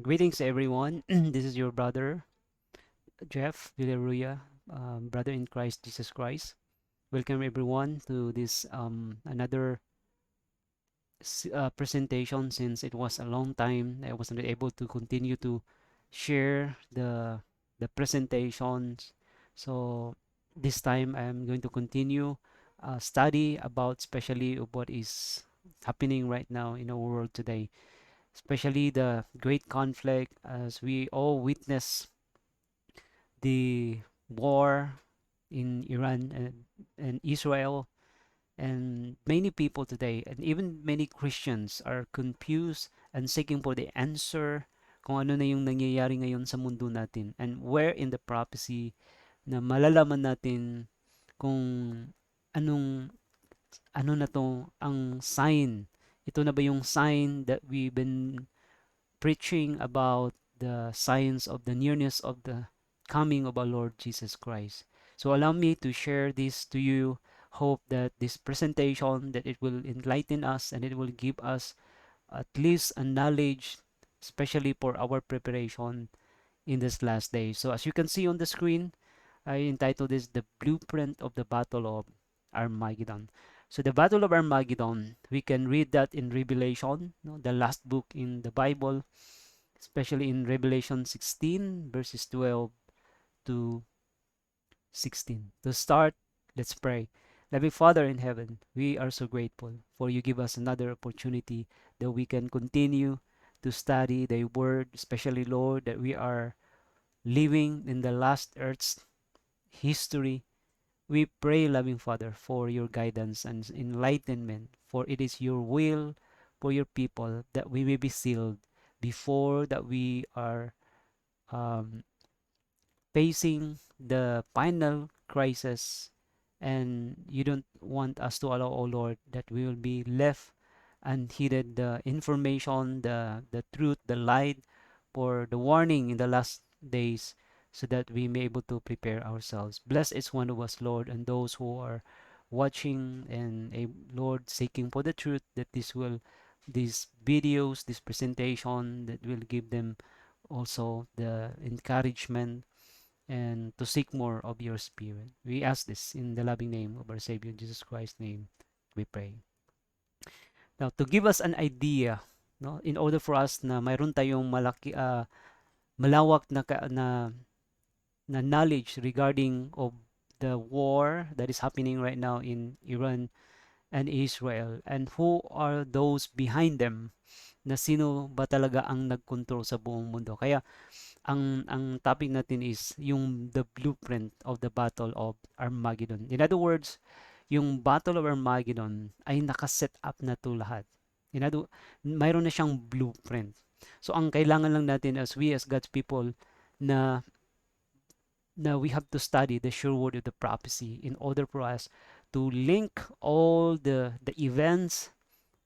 Greetings, everyone. This is your brother, Jeff Villaruya, brother in Christ Jesus Christ. Welcome, everyone, to this another presentation. Since it was a long time, I wasn't able to continue to share the presentations. So this time, I'm going to continue study about, especially what is happening right now in our world today, especially the great conflict as we all witness the war in Iran and Israel, and many people today, and even many Christians, are confused and seeking for the answer kung ano na yung nangyayari ngayon sa mundo natin, and where in the prophecy na malalaman natin kung anong ano na to ang sign. Ito na ba yung sign that we've been preaching about, the signs of the nearness of the coming of our Lord Jesus Christ. So allow me to share this to you. Hope that this presentation, that it will enlighten us and it will give us at least a knowledge, especially for our preparation in this last day. So as you can see on the screen, I entitled this The Blueprint of the Battle of Armageddon. So the Battle of Armageddon, we can read that in Revelation, no, the last book in the Bible, especially in Revelation 16, verses 12 to 16. To start, let's pray. Loving Father in heaven, we are so grateful for you give us another opportunity that we can continue to study thy word, especially, Lord, that we are living in the last earth's history. We pray, loving Father, for your guidance and enlightenment, for it is your will for your people that we may be sealed before that we are um, facing the final crisis, and you don't want us to allow, oh Lord, that we will be left unheeded the information, the truth, the light, for the warning in the last days, so that we may able to prepare ourselves. Bless each one of us, Lord, and those who are watching and a Lord seeking for the truth, that these videos, this presentation, that will give them also the encouragement and to seek more of your spirit. We ask this in the loving name of our Savior Jesus Christ's name. We pray. Now, to give us an idea, no, in order for us na mayroon tayong malawak na knowledge regarding of the war that is happening right now in Iran and Israel, and who are those behind them, na sino ba talaga ang nagkontrol sa buong mundo. Kaya ang topic natin is yung the blueprint of the Battle of Armageddon. In other words, yung Battle of Armageddon ay nakaset up na to lahat. Mayroon na siyang blueprint. So ang kailangan lang natin as we as God's people, na we have to study the sure word of the prophecy in order for us to link all the events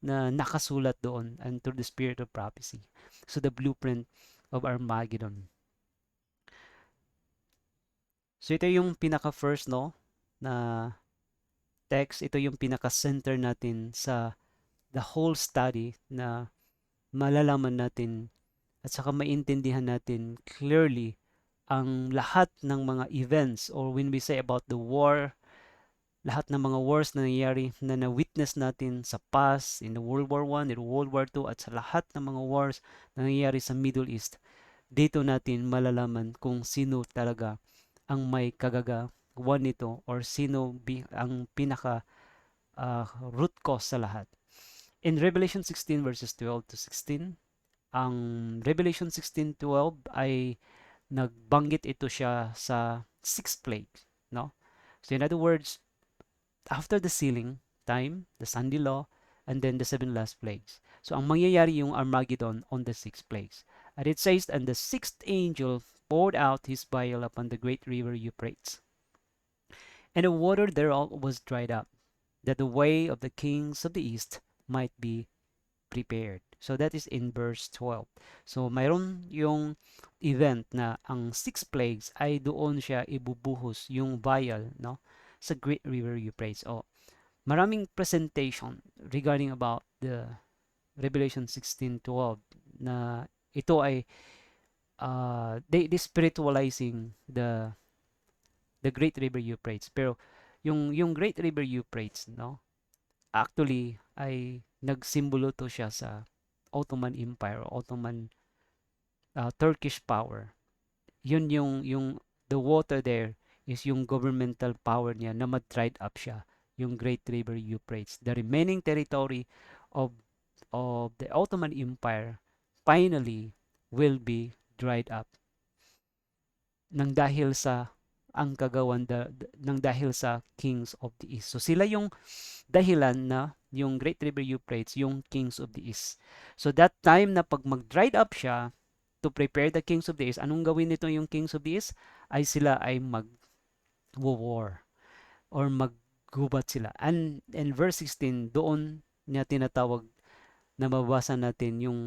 na nakasulat doon and through the spirit of prophecy. So the blueprint of Armageddon. So ito yung pinaka first, no, na text. Ito yung pinaka center natin sa the whole study, na malalaman natin at saka maintindihan natin clearly ang lahat ng mga events, or when we say about the war, lahat ng mga wars na nangyayari na na-witness natin sa past, in the World War I, in the World War II, at sa lahat ng mga wars na nangyayari sa Middle East. Dito natin malalaman kung sino talaga ang may kagagawa nito, or sino ang pinaka root cause sa lahat. In Revelation 16 verses 12 to 16, ang Revelation 16:12 ay nagbanggit ito siya sa sixth plague, no? So in other words, after the sealing time, the Sunday law, and then the seven last plagues. So ang mangyayari yung Armageddon on the sixth plagues. And it says, and the sixth angel poured out his vial upon the great river Euphrates, and the water thereof was dried up, that the way of the kings of the east might be prepared. So that is in verse 12. So mayroon yung event na ang six plagues ay doon siya ibubuhos yung vial, no, sa great river Euphrates. O maraming presentation regarding about the Revelation 16:12 na Ito ay they spiritualizing the Great River Euphrates. Pero yung Great River Euphrates, no, actually ay nagsimbolo to siya sa Ottoman Empire, Ottoman Turkish power. Yun yung the water there is yung governmental power niya na mag-dried up siya, yung Great River Euphrates. The remaining territory of the Ottoman Empire finally will be dried up nang dahil sa ang kagawan nang dahil sa kings of the east. So sila yung dahilan na yung Great River Euphrates yung kings of the east. So that time na pag mag-dried up siya to prepare the kings of the east, anong gawin nito yung kings of the east? Ay sila ay mag-war or maggubat sila. And verse 16, doon niya tinatawag na mabasa natin yung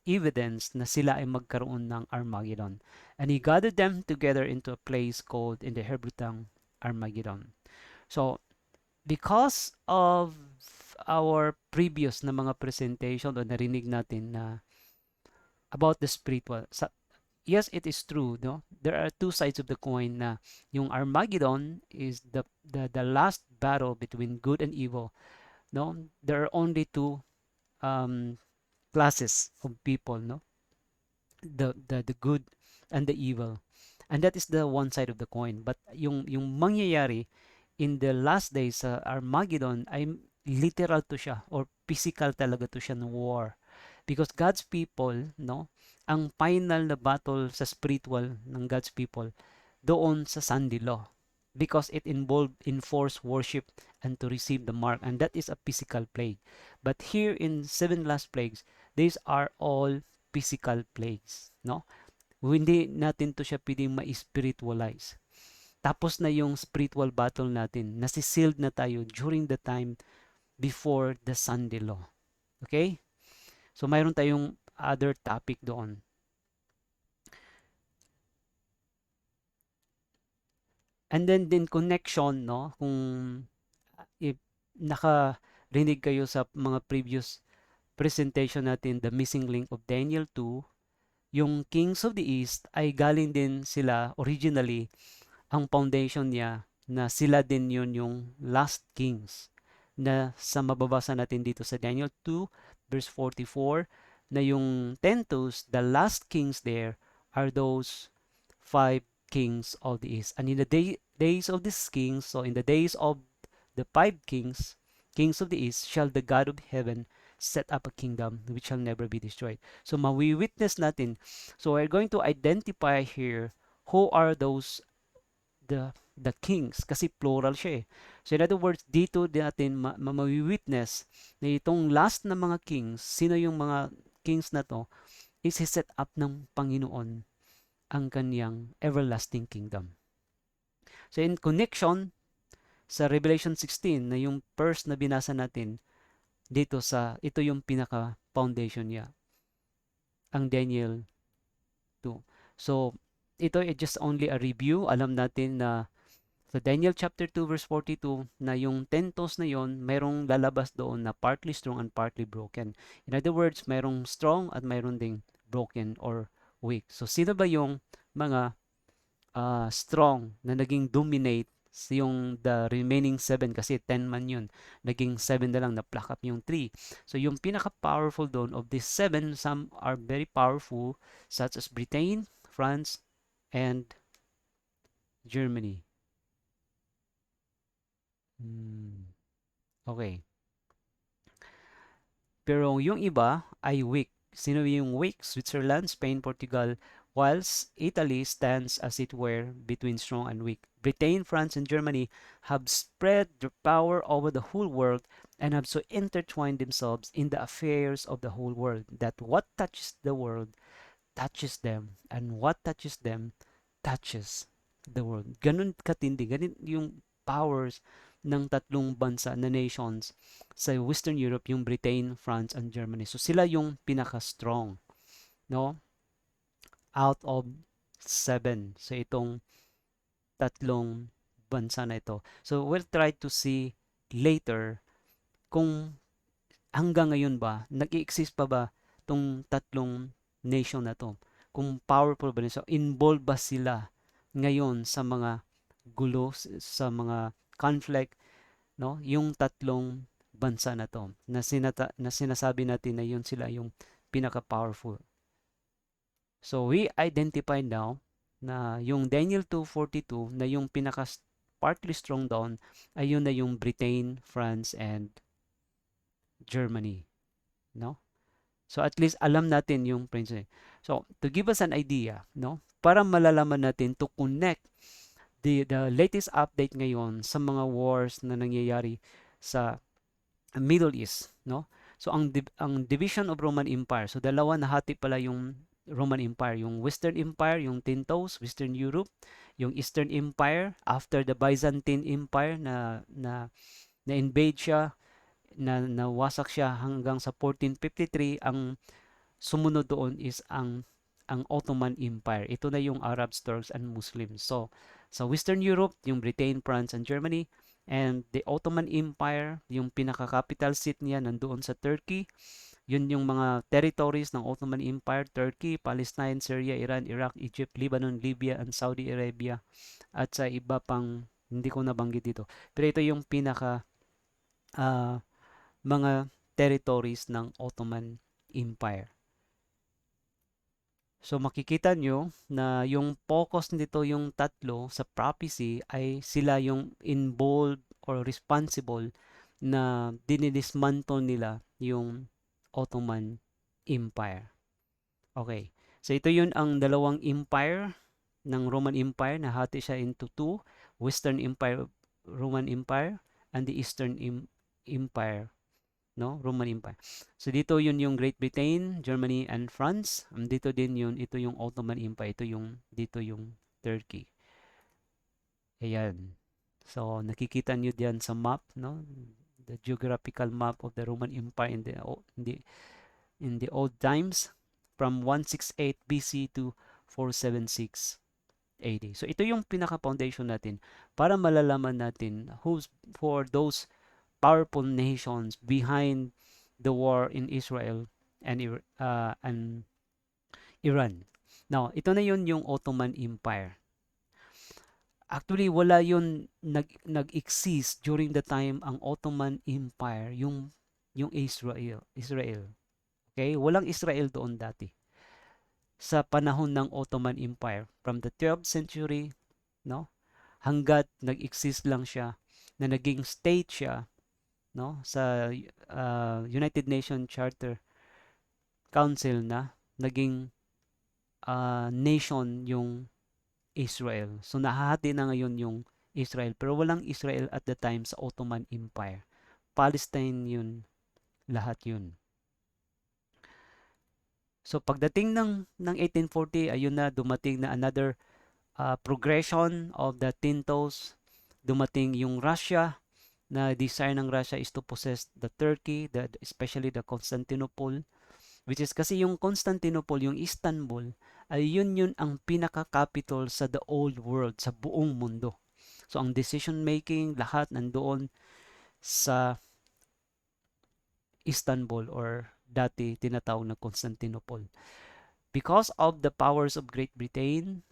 evidence na sila ay magkaroon ng Armageddon. And he gathered them together into a place called in the Hebrew tongue Armageddon. So, because of our previous na mga presentation o narinig natin na about the spiritual, yes, it is true, no? There are two sides of the coin na yung Armageddon is the last battle between good and evil, no? There are only two um, classes of people, no? The good and the evil. And that is the one side of the coin. But yung mangyayari in the last days sa Armageddon ay literal to siya or physical talaga to siya ng war. Because God's people, no, ang final na battle sa spiritual ng God's people doon sa Sunday law. Because it involved enforced worship and to receive the mark. And that is a physical plague. But here in seven last plagues, these are all physical plagues. No? Hindi natin to siya pwedeng ma-spiritualize. Tapos na yung spiritual battle natin. Nasisealed na tayo during the time before the Sunday law. Okay? So mayroon tayong other topic doon. And then din connection, no? Kung if nakarinig kayo sa mga previous presentation natin, the missing link of Daniel 2, yung Kings of the East ay galing din sila originally, ang foundation niya na sila din yun yung last kings na sa mababasa natin dito sa Daniel 2 verse 44 na yung 10 toes, the last kings there are those five kings of the east. And in the days of these kings, so in the days of the five kings, kings of the east, shall the God of heaven set up a kingdom which shall never be destroyed. So mawi-witness natin. So we're going to identify here who are those the kings kasi plural siya eh. So in other words, dito natin mawi-witness na itong last na mga kings, sino yung mga kings na to, is set up ng Panginoon ang kanyang everlasting kingdom. So in connection sa Revelation 16 na yung first na binasa natin dito sa, ito yung pinaka foundation niya, ang Daniel 2. So ito is just only a review. Alam natin na sa Daniel chapter 2 verse 42 na yung 10 toes na yon, merong lalabas doon na partly strong and partly broken. In other words, merong strong at mayroon ding broken or weak. So sino ba yung mga strong na naging dominate yung the remaining 7 kasi 10 man yun. Naging 7 na lang na pluck up yung 3. So yung pinaka-powerful doon of these 7, some are very powerful such as Britain, France, and Germany. Okay. Pero yung iba ay weak. Sino yung weak? Switzerland, Spain, Portugal, whilst Italy stands as it were between strong and weak. Britain, France, and Germany have spread their power over the whole world and have so intertwined themselves in the affairs of the whole world that what touches the world touches them, and what touches them touches the world. Ganun katindi, ganun yung powers ng tatlong bansa na nations sa Western Europe, yung Britain, France, and Germany. So sila yung pinaka-strong, no? Out of 7 sa itong tatlong bansa na ito. So we'll try to see later kung hanggang ngayon ba, nag-exist pa ba itong tatlong nation na to. Kung powerful ba nila. So, involved ba sila ngayon sa mga gulo, sa mga conflict, no? Yung tatlong bansa na to na sinasabi natin na yun sila yung pinaka-powerful. So we identify now na yung Daniel 2:42 na yung pinaka partly strong down ay yun na yung Britain, France, and Germany, no? So at least alam natin yung principle. So to give us an idea, no? Para malalaman natin to connect the latest update ngayon sa mga wars na nangyayari sa Middle East, no? So ang division of Roman Empire, so dalawa na hati pala yung Roman Empire, yung Western Empire, yung Ten Toes, Western Europe, yung Eastern Empire after the Byzantine Empire na invade siya, na nawasak siya hanggang sa 1453. Ang sumunod doon is ang Ottoman Empire. Ito na yung Arabs, Turks, and Muslims. So sa Western Europe, yung Britain, France, and Germany. And the Ottoman Empire, yung pinaka-capital seat niya nandoon sa Turkey. Yun yung mga territories ng Ottoman Empire: Turkey, Palestine, Syria, Iran, Iraq, Egypt, Lebanon, Libya, and Saudi Arabia. At sa iba pang hindi ko nabanggit dito. Pero ito yung pinaka uh, mga territories ng Ottoman Empire. So makikita nyo na yung focus nito yung tatlo sa prophecy ay sila yung involved or responsible na dinidismantle nila yung Ottoman Empire. Okay. So ito yun ang dalawang empire ng Roman Empire, na hati siya into two: Western Empire, Roman Empire, and the Eastern Empire, no? Roman Empire. So dito yun yung Great Britain, Germany, and France. Dito din yun, ito yung Ottoman Empire, dito yung Turkey. Ayan. So nakikita nyo diyan sa map, no? The geographical map of the Roman Empire in the old times, from 168 BC to 476 AD. So ito yung pinaka-foundation natin para malalaman natin who's for those powerful nations behind the war in Israel and Iran. Now, ito na yun yung Ottoman Empire. Actually, wala yun nag-exist during the time ang Ottoman Empire, yung Israel. Okay? Walang Israel doon dati. Sa panahon ng Ottoman Empire, from the 12th century, no? Hanggat nag-exist lang siya, na naging state siya, no? Sa United Nations Charter Council na naging nation yung Israel. So nahahati na ngayon yung Israel, pero walang Israel at the time sa Ottoman Empire. Palestine yun, lahat yun. So pagdating ng 1840, ayun na, dumating na another progression of the Ten Toes. Dumating yung Russia, na desire ng Russia is to possess the Turkey, especially the Constantinople, which is kasi yung Constantinople, yung Istanbul, ay yun ang pinaka-capital sa the old world, sa buong mundo. So ang decision making, lahat nandoon sa Istanbul, or dati tinatawag na Constantinople. Because of the powers of Great Britain,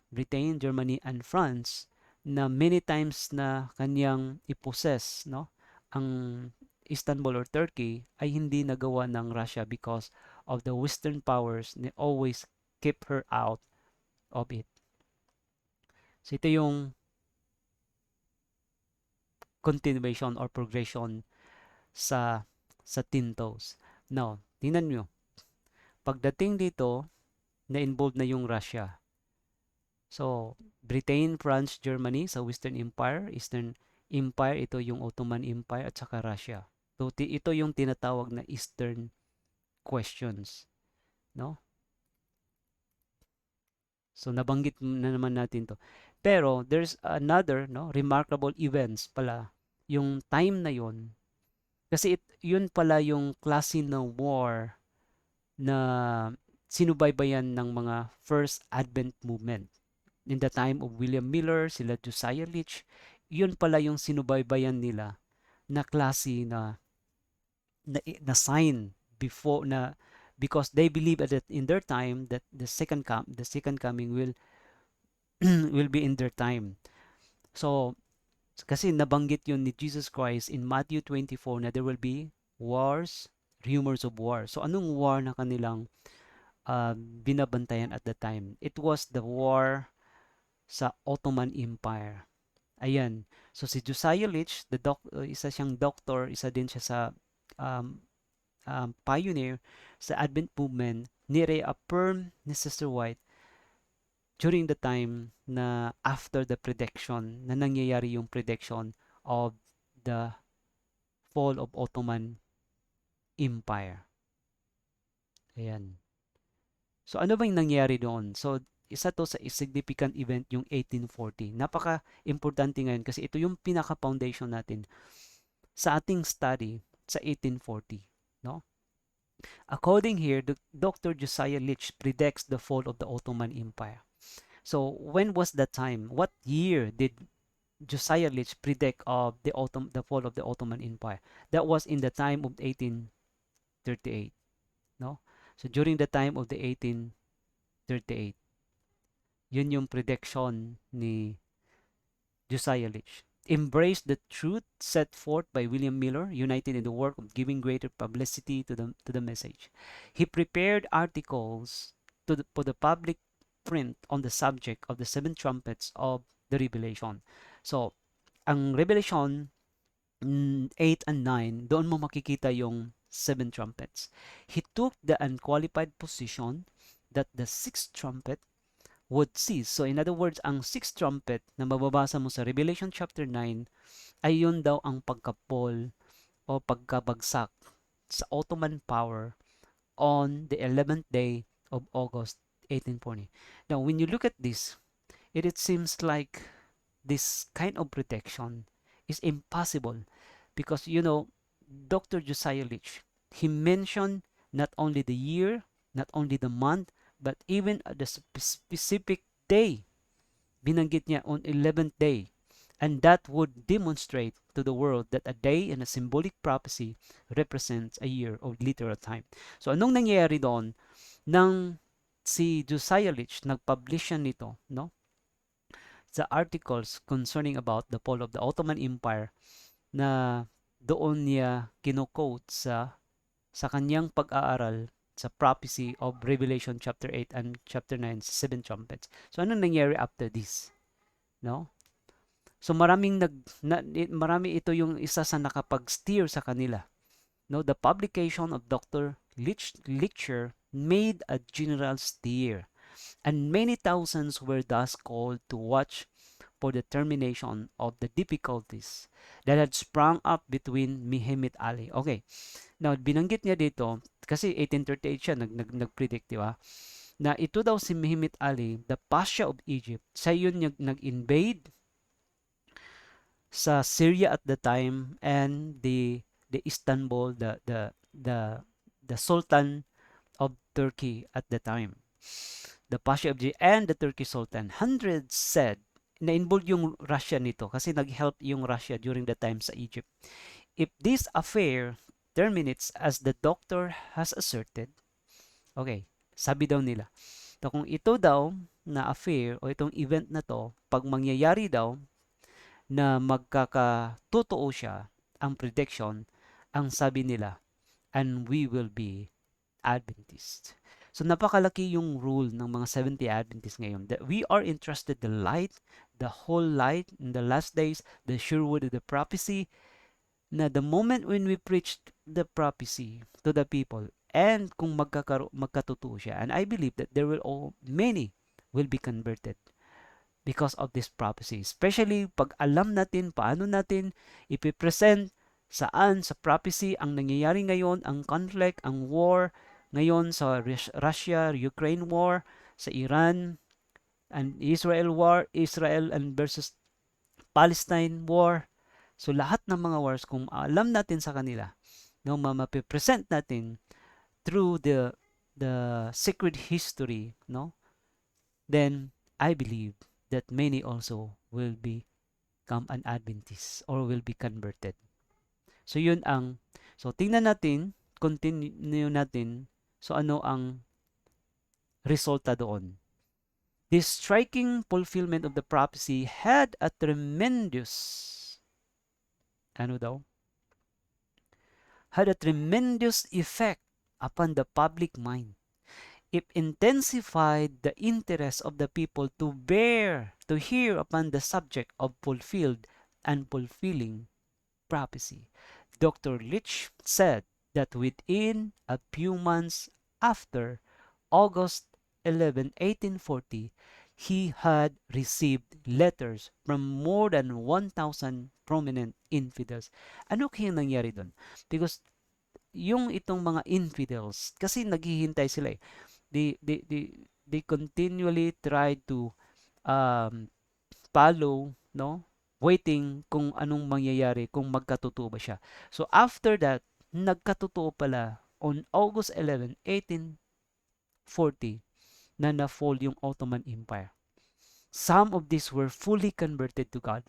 Germany, and France, na many times na kanyang ipossess, no, ang Istanbul or Turkey, ay hindi nagawa ng Russia because of the Western powers na always keep her out of it. So ito yung continuation or progression sa Ten Toes. Now, tingnan nyo. Pagdating dito, na-involved na yung Russia. So, Britain, France, Germany sa Western Empire, Eastern Empire, ito yung Ottoman Empire, at saka Russia. So, ito yung tinatawag na Eastern questions, no? So, nabanggit na naman natin to. Pero, there's another, no, remarkable events pala, yung time na yon. Kasi yun pala yung klase ng war na sinubaybayan ng mga First Advent movement. In the time of William Miller, sila Josiah Litch, yun pala yung sinubaybayan nila na klase na sign because they believe that in their time that the second coming will will be in their time. So kasi nabanggit yun ni Jesus Christ in Matthew 24 na there will be wars, rumors of war. So anong war na kanilang binabantayan at the time? It was the war sa Ottoman Empire. Ayan. So si Josiah Leach, isa siyang doctor, isa din siya sa um, pioneer sa Advent movement, ni-reaffirm ni Sister White during the time na after the prediction, na nangyayari yung prediction of the fall of Ottoman Empire. Ayan. So ano ba yung nangyari doon? So isa to sa significant event yung 1840. Napaka-importante ngayon kasi ito yung pinaka-foundation natin sa ating study sa 1840. No? According here, Dr. Josiah Leach predicts the fall of the Ottoman Empire. So when was that time? What year did Josiah Leach predict of the fall of the Ottoman Empire? That was in the time of 1838. No? So during the time of the 1838, yun yung prediction ni Josiah Leach. Embrace the truth set forth by William Miller, united in the work of giving greater publicity to the message. He prepared articles for the public print on the subject of the seven trumpets of the Revelation. So, ang Revelation 8 and 9, doon mo makikita yung seven trumpets. He took the unqualified position that the sixth trumpet would cease. So in other words, ang sixth trumpet na mababasa mo sa Revelation chapter 9 ay yun daw ang pagkapol o pagkabagsak sa Ottoman power on the 11th day of August 1840. Now, when you look at this, it seems like this kind of protection is impossible because, Dr. Josiah Leach, he mentioned not only the year, not only the month, but even the specific day. Binanggit niya on 11th day. And that would demonstrate to the world that a day and a symbolic prophecy represents a year of literal time. So anong nangyayari doon? Nang si Josiah Leach nag-publish siya nito, no? Sa articles concerning about the fall of the Ottoman Empire na doon niya kino-quote sa kanyang pag-aaral sa prophecy of Revelation chapter 8 and chapter 9, seven trumpets. So ano nangyari after this? No? So marami ito yung isa sa nakapag-steer sa kanila. No, the publication of Dr. Leach lecture made a general steer, and many thousands were thus called to watch for the termination of the difficulties that had sprung up between Muhammad Ali. Okay, now binanggit niya dito, kasi 1838 siya nag-predict, di ba? Na ito daw si Muhammad Ali, the Pasha of Egypt, siya yun nag-invade sa Syria at the time, and the Istanbul, the Sultan of Turkey at the time. The Pasha of Egypt and the Turkish Sultan. Hundreds said na-involve yung Russia nito kasi nag-help yung Russia during the time sa Egypt. If this affair terminates as the doctor has asserted, okay, sabi daw nila, kung ito daw na affair o itong event na to, pag mangyayari daw na magkakatotoo siya, ang prediction, ang sabi nila, and we will be Adventist. So napakalaki yung rule ng mga 70 Adventists ngayon that we are entrusted the light, the whole light in the last days, the sure word of the prophecy, na the moment when we preach the prophecy to the people, and kung magkatotoo siya, and I believe that many will be converted because of this prophecy. Especially pag alam natin paano natin ipipresent saan sa prophecy ang nangyayari ngayon, ang conflict, ang war ngayon sa Russia-Ukraine war, sa Iran and Israel war, Israel and versus Palestine war. So lahat ng mga wars, kung alam natin sa kanila, no, mapipresent natin through the sacred history, no, then I believe that many also will become an Adventist or will be converted. So tingnan natin, continue natin So ano ang resulta doon? This striking fulfillment of the prophecy had a tremendous, ano daw? Had a tremendous effect upon the public mind. It intensified the interest of the people to hear upon the subject of fulfilled and fulfilling prophecy. Dr. Litch said that within a few months after August 11, 1840, he had received letters from more than 1,000 prominent infidels. Ano kaya nangyari doon? Because yung itong mga infidels, kasi naghihintay sila eh. They continually try to um, follow, no? Waiting kung anong mangyayari, kung magkatotoo ba siya. So after that, nagkatotoo pala on August 11, 1840 na na-fall yung Ottoman Empire. Some of these were fully converted to God,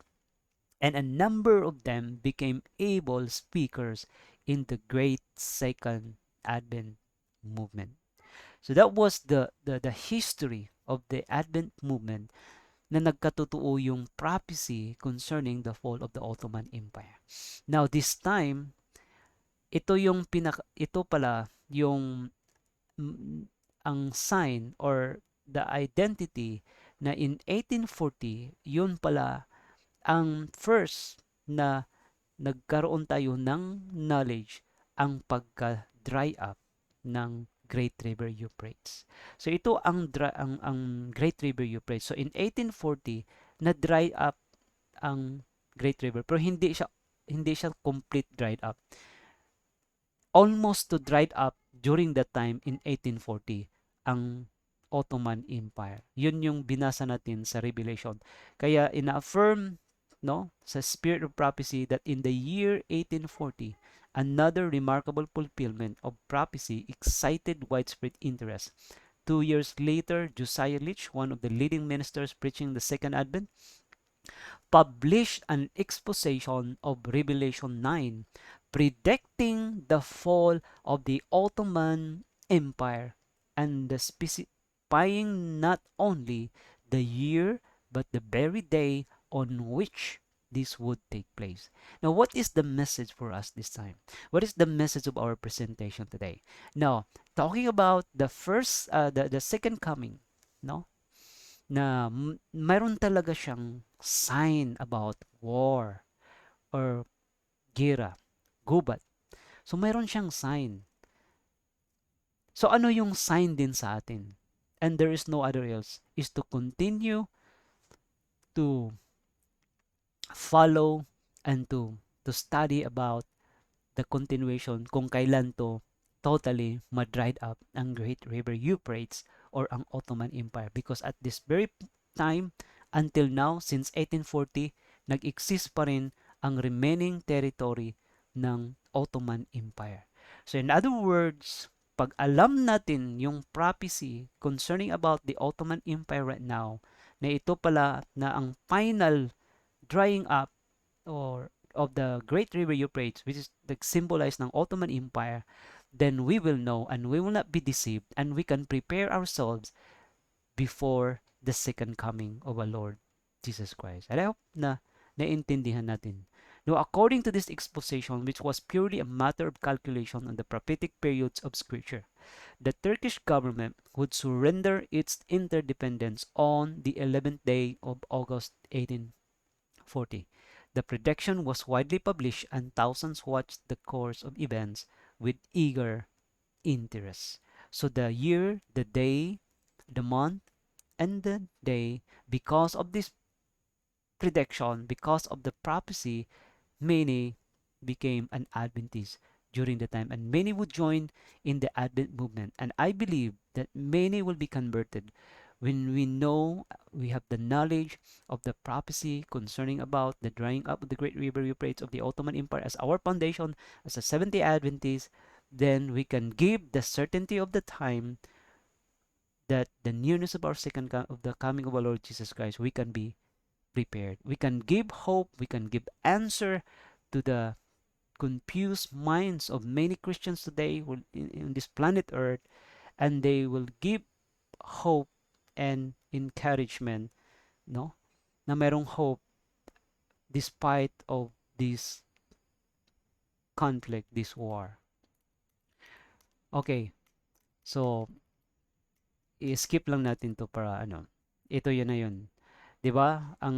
and a number of them became able speakers in the great Second Advent movement. So that was the history of the Advent movement na nagkatotoo yung prophecy concerning the fall of the Ottoman Empire. Now this time, ito pala yung ang sign or the identity na in 1840, yun pala ang first na nagkaroon tayo ng knowledge, ang pagka-dry up ng Great River Euphrates. So ito ang Great River Euphrates. So in 1840 na dry up ang Great River, pero hindi siya complete dried up. Almost to dried up during that time in 1840 ang Ottoman Empire. Yun yung binasa natin sa Revelation. Kaya ina-affirm, no, sa spirit of prophecy that in the year 1840, another remarkable fulfillment of prophecy excited widespread interest. 2 years later, Josiah Litch, one of the leading ministers preaching the Second Advent, published an exposition of Revelation 9, predicting the fall of the Ottoman Empire and specifying not only the year but the very day on which this would take place. Now, what is the message for us this time? What is the message of our presentation today? Now, talking about the second coming, no? Na mayroon talaga siyang sign about war or gera, gubat. So mayroon siyang sign. So ano yung sign din sa atin? And there is no other else is to continue to follow and to study about the continuation kung kailan to totally ma-dried up ang Great River Euphrates or ang Ottoman Empire. Because at this very time, until now, since 1840, nag-exist pa rin ang remaining territory ng Ottoman Empire. So in other words, pag alam natin yung prophecy concerning about the Ottoman Empire right now, na ito pala na ang final drying up or of the Great River Euphrates, which is symbolized ng Ottoman Empire, then we will know and we will not be deceived and we can prepare ourselves before the second coming of our Lord Jesus Christ. And I hope na naintindihan natin. Now, according to this exposition, which was purely a matter of calculation on the prophetic periods of Scripture, the Turkish government would surrender its interdependence on the 11th day of August 1840. The prediction was widely published and thousands watched the course of events with eager interest. So the year, the day, the month, and the day, because of this prediction, because of the prophecy, many became an Adventist during the time, and many would join in the Advent movement. And I believe that many will be converted when we know, we have the knowledge of the prophecy concerning about the drying up of the Great River Euphrates of the Ottoman Empire as our foundation, as a Seventh-day Adventist. Then we can give the certainty of the time that the nearness of our of the coming of our Lord Jesus Christ, we can be prepared. We can give hope, we can give answer to the confuse minds of many Christians today in this planet Earth, and they will give hope and encouragement, no? Na merong hope despite of this conflict, this war. Okay, so i-skip lang natin to para ano. Ito yun na yun. 'Di ba? Ang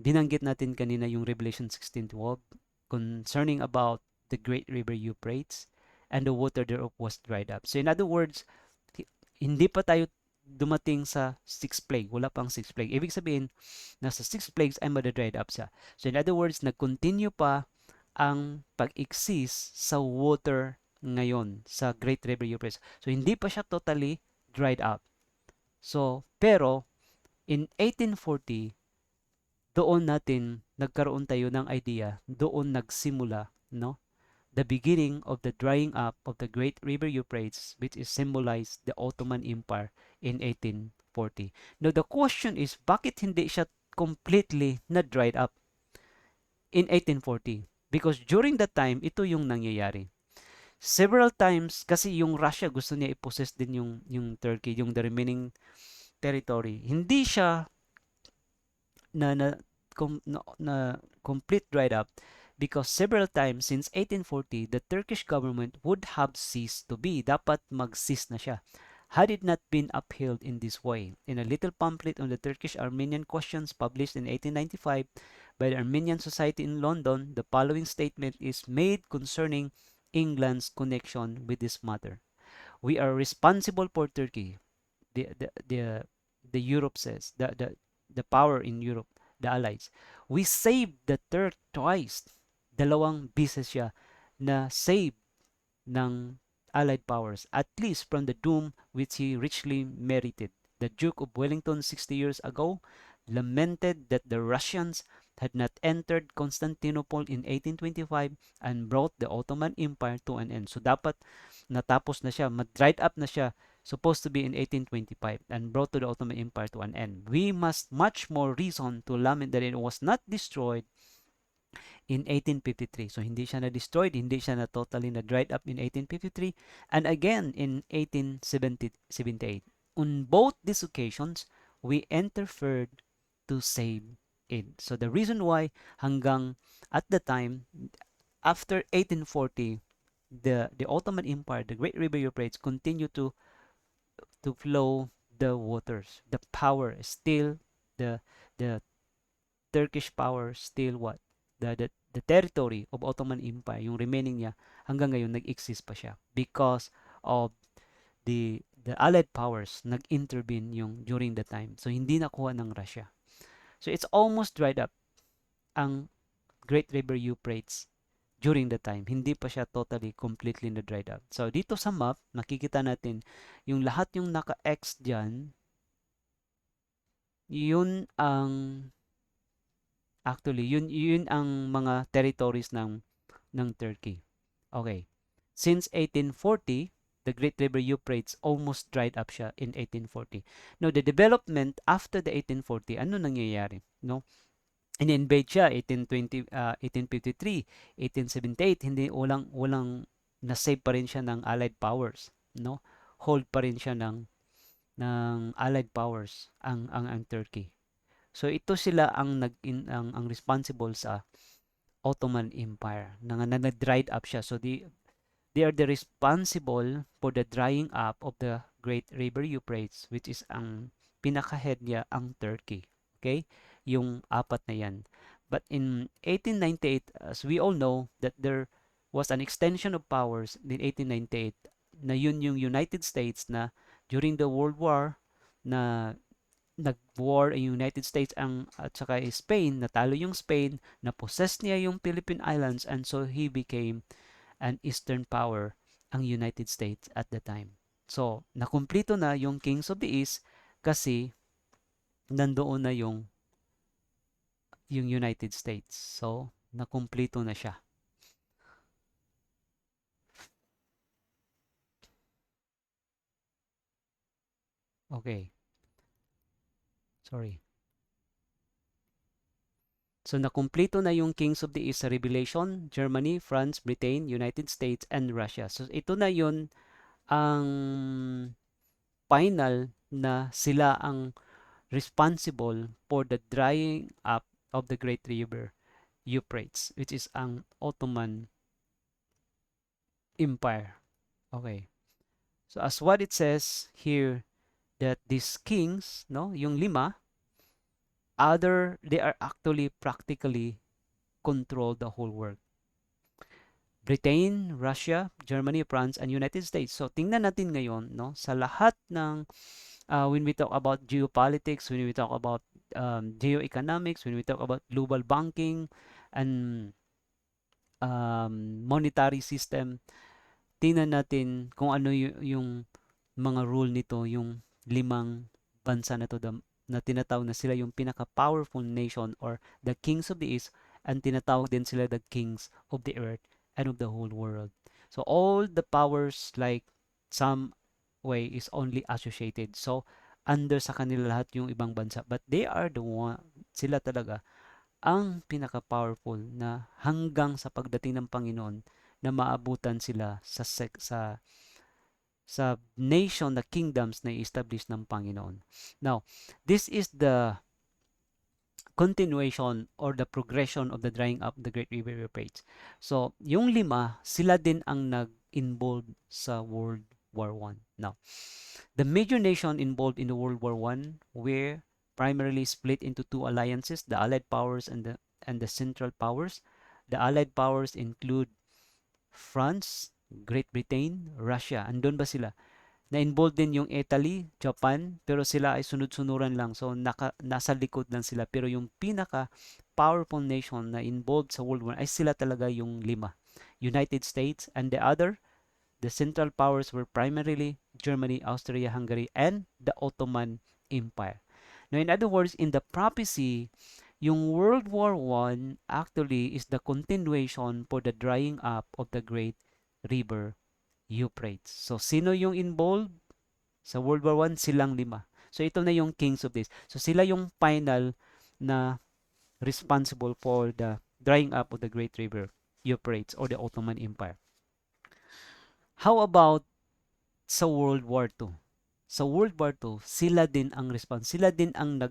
binanggit natin kanina yung Revelation 16:12 concerning about the great river Euphrates and the water thereof was dried up. So in other words, hindi pa tayo dumating sa sixth plague. Wala pang sixth plague. Ibig sabihin, nasa sixth plagues ay madadried up siya. So in other words, nag-continue pa ang pag-exist sa water ngayon sa Great River Euphrates. So hindi pa siya totally dried up. So, pero in 1840, doon natin nagkaroon tayo ng idea, doon nagsimula, no? The beginning of the drying up of the Great River Euphrates, which is symbolized the Ottoman Empire in 1840. Now, the question is, bakit hindi siya completely na dried up in 1840? Because during that time, ito yung nangyayari. Several times, kasi yung Russia gusto niya i-possess din yung Turkey, yung the remaining territory. Hindi siya na, na, na complete dried up because several times since 1840, the Turkish government would have ceased to be. Dapat mag-cease na siya. Had it not been upheld in this way. In a little pamphlet on the Turkish-Armenian questions published in 1895 by the Armenian Society in London, the following statement is made concerning England's connection with this matter. We are responsible for Turkey, the the the, the Europe says, the power in Europe, the allies. We saved the Turk twice. Dalawang beses siya na save ng allied powers, at least from the doom which he richly merited. The Duke of Wellington 60 years ago lamented that the Russians had not entered Constantinople in 1825 and brought the Ottoman Empire to an end. So dapat natapos na siya, dried up na siya, supposed to be in 1825 and brought to the Ottoman Empire to an end. We must much more reason to lament that it was not destroyed in 1853. So hindi siya na-destroyed, hindi siya na totally na-dried up in 1853 and again in 1878. On both these occasions, we interfered to save it. So the reason why hanggang at the time, after 1840, the Ottoman Empire, the Great River Euphrates, continue to flow the waters. The power is still the the Turkish power still what? The territory of Ottoman Empire, yung remaining niya, hanggang ngayon nag-exist pa siya because of the Allied powers nag-intervene yung during the time. So hindi nakuha ng Russia. So it's almost dried up ang Great River Euphrates during the time. Hindi pa siya totally, completely na dried up. So dito sa map, nakikita natin yung lahat yung naka-X dyan, yun ang actually, yun ang mga territories ng Turkey. Okay. Since 1840, the Great River Euphrates almost dried up siya in 1840. Now, the development after the 1840, ano nangyayari? No? In-invade siya 1820, 1853, 1878, hindi walang na-save pa rin siya ng Allied powers, no? Hold pa rin siya ng Allied powers ang Turkey. So ito sila ang ang responsible sa Ottoman Empire na dried up siya. So they are the responsible for the drying up of the Great River Euphrates, which is ang pinaka-head niya ang Turkey. Okay? Yung apat na yan. But in 1898, as we all know, that there was an extension of powers in 1898 na yun yung United States na during the World War na nag-war ang United States at saka Spain, natalo yung Spain, na-possess niya yung Philippine Islands and so he became an Eastern power ang United States at the time. So, nakumpleto na yung Kings of the East kasi nandoon na yung United States. So, nakumpleto na siya. Okay. Sorry. So nakumpleto na yung Kings of the East sa Revelation, Germany, France, Britain, United States, and Russia. So ito na yun ang final na sila ang responsible for the drying up of the Great River Euphrates, which is ang Ottoman Empire. Okay. So as what it says here, that these kings, no, yung lima, they are actually practically control the whole world. Britain, Russia, Germany, France, and United States. So tingnan natin ngayon, no, sa lahat ng when we talk about geopolitics, when we talk about geoeconomics, when we talk about global banking and monetary system, tingnan natin kung ano yung mga rule nito, yung limang bansa na to na tinatawag na sila yung pinaka-powerful nation or the kings of the east, and tinatawag din sila the kings of the earth and of the whole world. So all the powers like some way is only associated. So under sa kanila lahat yung ibang bansa, but they are the one, sila talaga ang pinaka-powerful na hanggang sa pagdating ng Panginoon na maabutan sila sa nation, the kingdoms na i-establish ng Panginoon. Now, this is the continuation or the progression of the drying up the Great River Euphrates. So, yung lima, sila din ang nag-involved sa World War I. Now, the major nation involved in the World War I were primarily split into two alliances, the Allied powers and the Central powers. The Allied powers include France, Great Britain, Russia. Andun ba sila? Na-involved din yung Italy, Japan, pero sila ay sunod-sunuran lang. So, nasa likod lang sila. Pero yung pinaka-powerful nation na involved sa World War ay sila talaga yung lima. United States, and the central powers were primarily Germany, Austria, Hungary, and the Ottoman Empire. Now, in other words, in the prophecy, yung World War I actually is the continuation for the drying up of the Great River Euphrates. So, sino yung involved sa World War I? Silang lima. So, ito na yung kings of this. So, sila yung final na responsible for the drying up of the Great River Euphrates or the Ottoman Empire. How about sa World War II? Sa World War II, sila din ang sila din ang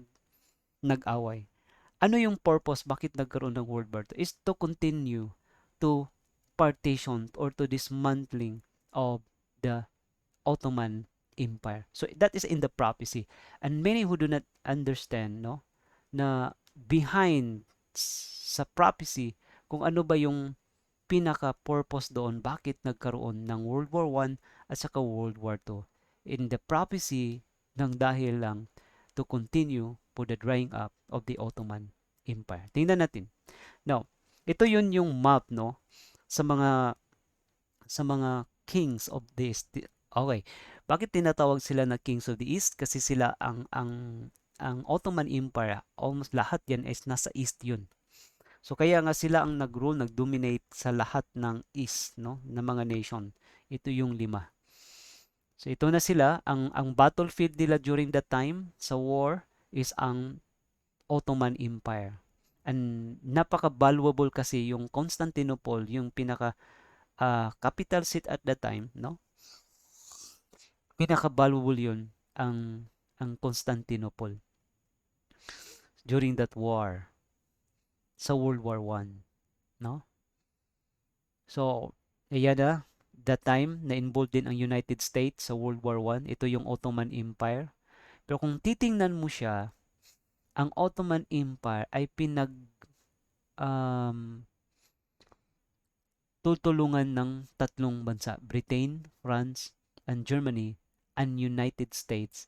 nag-away. Ano yung purpose bakit nagkaroon ng World War II? Is to continue to partition or to dismantling of the Ottoman Empire. So that is in the prophecy. And many who do not understand, no, na behind sa prophecy, kung ano ba yung pinaka-purpose doon, bakit nagkaroon ng World War I at saka World War II. In the prophecy, nang dahil lang to continue for the drying up of the Ottoman Empire. Tingnan natin. Now, ito yun yung map, no, sa mga kings of the East. Okay. Bakit tinatawag sila na kings of the East? Kasi sila ang Ottoman Empire, almost lahat yan is nasa East yun. So kaya nga sila ang nag-rule, nag-dominate sa lahat ng East, no, na mga nation. Ito yung lima. So ito na sila, ang battlefield nila during that time sa war is ang Ottoman Empire. And napaka-valuable kasi yung Constantinople, yung pinaka capital seat at that time, no? Pinaka-valuable yun ang Constantinople during that war sa World War I, no? So, ayan na, that time na involved din ang United States sa World War I. Ito yung Ottoman Empire. Pero kung titingnan mo siya, ang Ottoman Empire ay um, tutulungan ng tatlong bansa, Britain, France, and Germany, and United States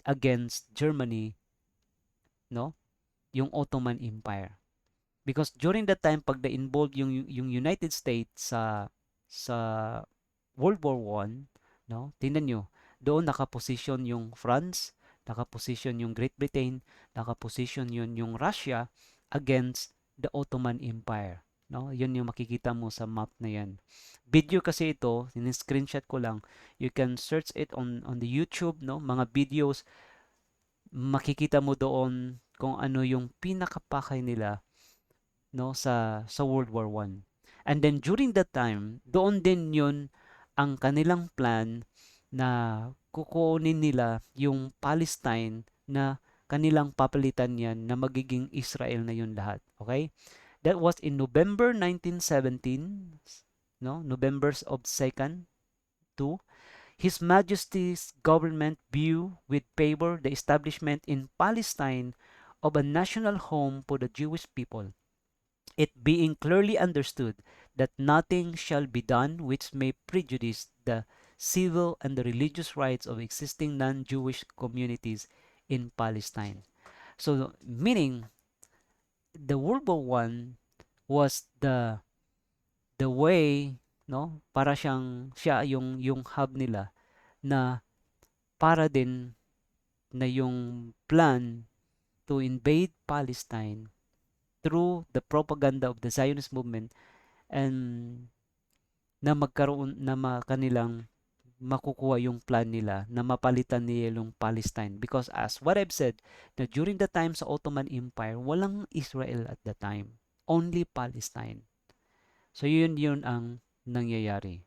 against Germany, no? Yung Ottoman Empire. Because during that time, pag na-involved yung United States sa World War I, no? Tingnan nyo, doon nakaposition yung France, nakaposition yung Great Britain, nakaposition yung Russia against the Ottoman Empire. No? Yun yung makikita mo sa map na yan. Video kasi ito, screenshot ko lang. You can search it on the YouTube, no? Mga videos, makikita mo doon kung ano yung pinakapakay nila no, sa World War One. And then during that time, doon din yun ang kanilang plan na kukunin nila yung Palestine na kanilang papalitan yan na magiging Israel na yun lahat. Okay? That was in November 1917, no? November of 2nd, 2. His Majesty's government view with favor the establishment in Palestine of a national home for the Jewish people, it being clearly understood that nothing shall be done which may prejudice the civil and the religious rights of existing non-Jewish communities in Palestine. So, meaning, the World War One was the way, no, para siya yung hub nila na para din na yung plan to invade Palestine through the propaganda of the Zionist movement, and na magkaroon na kanilang makukuha yung plan nila na mapalitan nila yung Palestine. Because as what I've said, na during the time sa Ottoman Empire, walang Israel at the time. Only Palestine. So yun ang nangyayari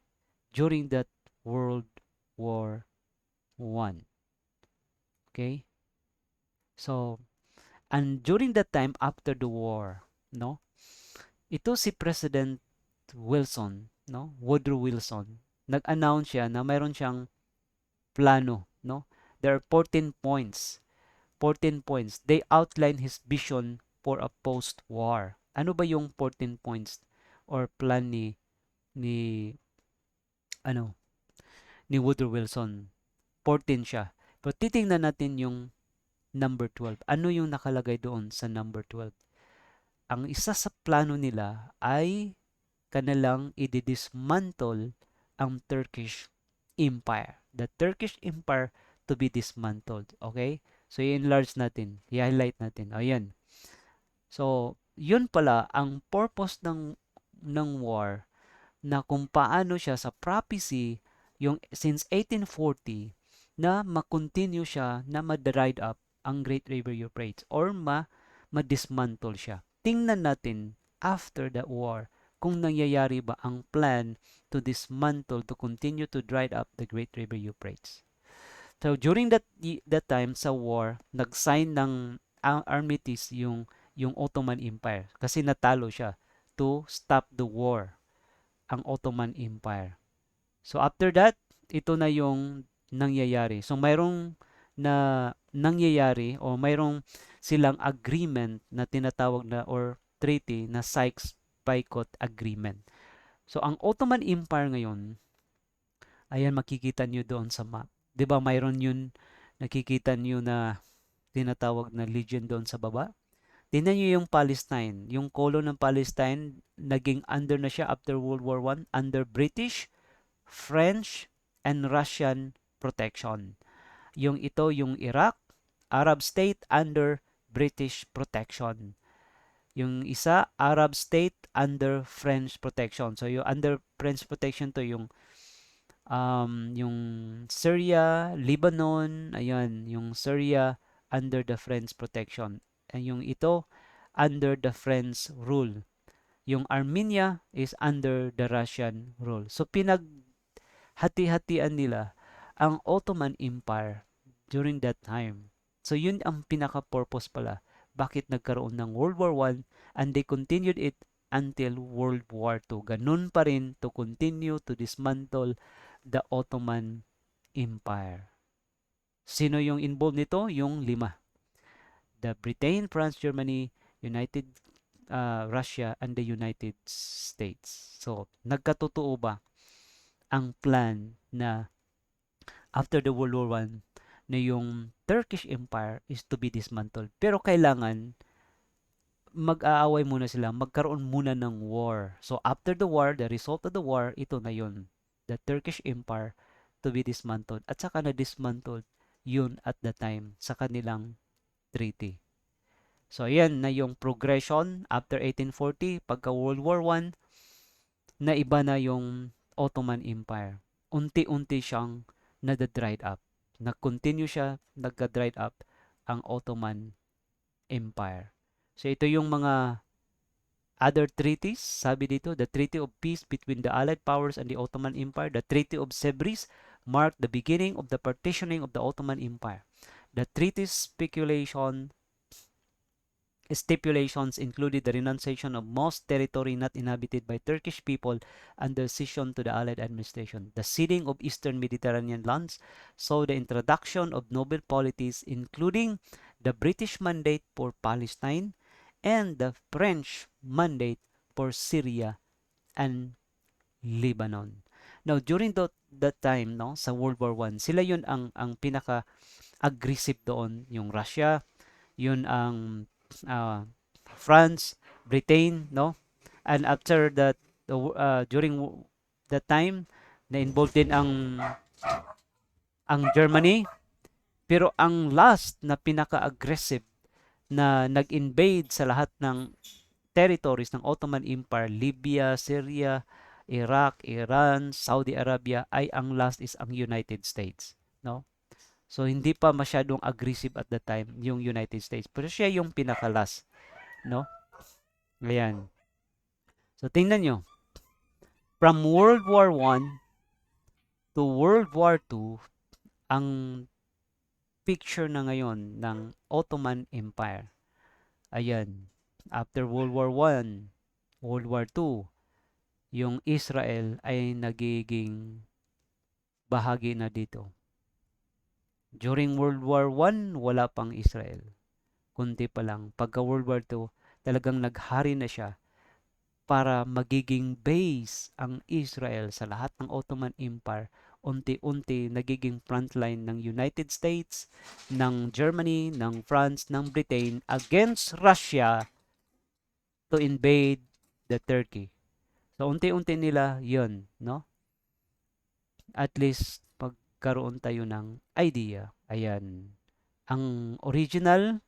during that World War One. Okay? So, and during that time, after the war, no? Ito si President Wilson, no? Woodrow Wilson. Nag-announce siya na mayroon siyang plano, no? There are 14 points. 14 points. They outline his vision for a post-war. Ano ba yung 14 points or plan ni ano ni Woodrow Wilson? 14 siya. Pero titingnan natin yung number 12. Ano yung nakalagay doon sa number 12? Ang isa sa plano nila ay kanilang i-dismantle ang Turkish Empire. The Turkish Empire to be dismantled. Okay? So, i-enlarge natin. I-highlight natin. Ayan. So, yun pala ang purpose ng war, na kung paano siya sa prophecy yung since 1840 na ma-continue siya na ma-dried up ang Great River Euphrates or ma-dismantle siya. Tingnan natin after the war kung nangyayari ba ang plan to dismantle, to continue to dry up the Great River Euphrates. So during that time sa war, nag-sign ng armistice yung Ottoman Empire kasi natalo siya to stop the war, ang Ottoman Empire. So after that, ito na yung nangyayari. So mayroong na nangyayari o mayroong silang agreement na tinatawag na or treaty na Sykes-Picot Agreement. So ang Ottoman Empire ngayon, ayan makikita nyo doon sa map. 'Di ba mayroon yun nakikita nyo na tinatawag na legion doon sa baba? Tingnan nyo yung Palestine. Yung colon ng Palestine, naging under na siya after World War I, under British, French, and Russian protection. Yung ito, yung Iraq, Arab state under British protection. Yung isa, Arab state under French protection. So yung under French protection to yung Syria, Lebanon, ayan, yung Syria under the French protection. And yung ito, under the French rule. Yung Armenia is under the Russian rule. So pinaghati-hatian nila ang Ottoman Empire during that time. So yun ang pinaka-purpose pala. Bakit nagkaroon ng World War I and they continued it until World War II. Ganun pa rin to continue to dismantle the Ottoman Empire. Sino yung involved nito? Yung 5. The Britain, France, Germany, United Russia, and the United States. So, nagkatotoo ba ang plan na after the World War I na yung Turkish Empire is to be dismantled? Pero kailangan mag-aaway muna sila, magkaroon muna ng war. So, after the war, the result of the war, ito na yun. The Turkish Empire to be dismantled. At saka na-dismantled yun at the time sa kanilang treaty. So, ayan na yung progression after 1840, pagka World War I, na iba na yung Ottoman Empire. Unti-unti siyang nada-dried up. Nag-continue siya, nagka-dried up ang Ottoman Empire. So, ito yung mga Other treaties, sabi dito, the Treaty of Peace between the Allied Powers and the Ottoman Empire, the Treaty of Sevres marked the beginning of the partitioning of the Ottoman Empire. The treaty's stipulations included the renunciation of most territory not inhabited by Turkish people under cession to the Allied administration. The ceding of eastern Mediterranean lands saw the introduction of noble polities, including the British mandate for Palestine and the French mandate for Syria and Lebanon. Now, during that time, no, sa World War I, sila yun ang pinaka-aggressive doon, yung Russia, yun ang uh, France, Britain, no? And after that, during that time, na-involved din ang Germany. Pero ang last na pinaka-aggressive na nag-invade sa lahat ng territories ng Ottoman Empire, Libya, Syria, Iraq, Iran, Saudi Arabia, ay ang last is ang United States, no? So hindi pa masyadong aggressive at the time yung United States, pero siya yung pinaka-last, no? Ayan. So tingnan nyo, from World War I to World War II, ang picture na ngayon ng Ottoman Empire. Ayan. After World War I, World War II, yung Israel ay nagiging bahagi na dito. During World War I, wala pang Israel. Kunti pa lang. Pagka World War II, talagang naghari na siya para magiging base ang Israel sa lahat ng Ottoman Empire. Unti-unti nagiging frontline ng United States, ng Germany, ng France, ng Britain against Russia to invade the Turkey. So unti-unti nila 'yon, no? At least pagkaroon tayo ng idea. Ayan. Ang original,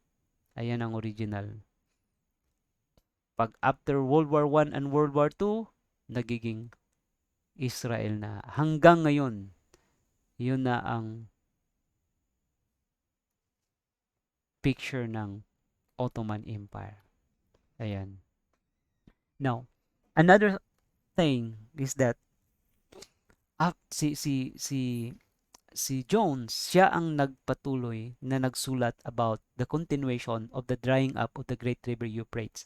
ayan ang original. Pag after World War I and World War II, nagiging Israel na. Hanggang ngayon, yun na ang picture ng Ottoman Empire. Ayan. Now, another thing is that si Jones, siya ang nagpatuloy na nagsulat about the continuation of the drying up of the Great River Euphrates.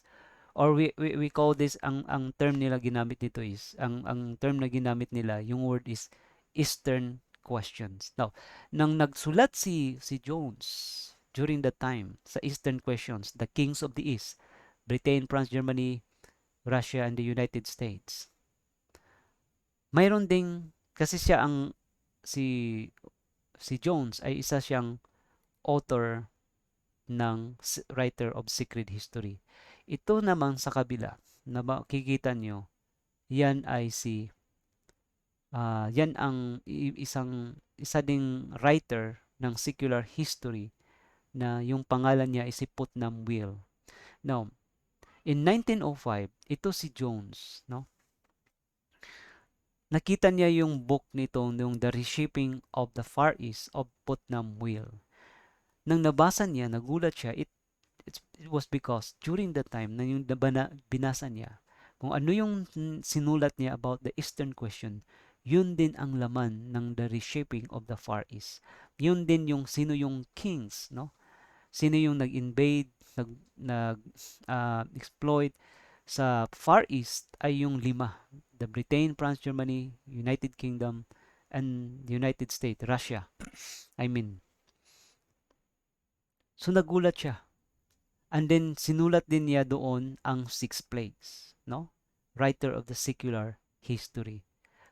Or we call this, ang term nila ginamit dito is, ang term na ginamit nila, yung word is Eastern questions. Now, nang nagsulat si Jones during that time sa Eastern questions, the kings of the East, Britain, France, Germany, Russia, and the United States, mayroon ding, kasi siya si Jones ay isa siyang author ng writer of secret history. Ito naman sa kabila, na makikita nyo, yan ay yan ang isa ding writer ng secular history na yung pangalan niya ay si Putnam Will. Now, in 1905, ito si Jones, no? Nakita niya yung book nito, yung The Reshaping of the Far East of Putnam Will. Nang nabasa niya, nagulat siya. It was because during the time na yung binasa niya, kung ano yung sinulat niya about the Eastern question, yun din ang laman ng The Reshaping of the Far East. Yun din yung sino yung kings, no? Sino yung nag-invade, exploit sa Far East ay yung 5. The Britain, France, Germany, United Kingdom, and United States, Russia. I mean. So nagulat siya. And then sinulat din niya doon ang 6 plagues, no? Writer of the secular history.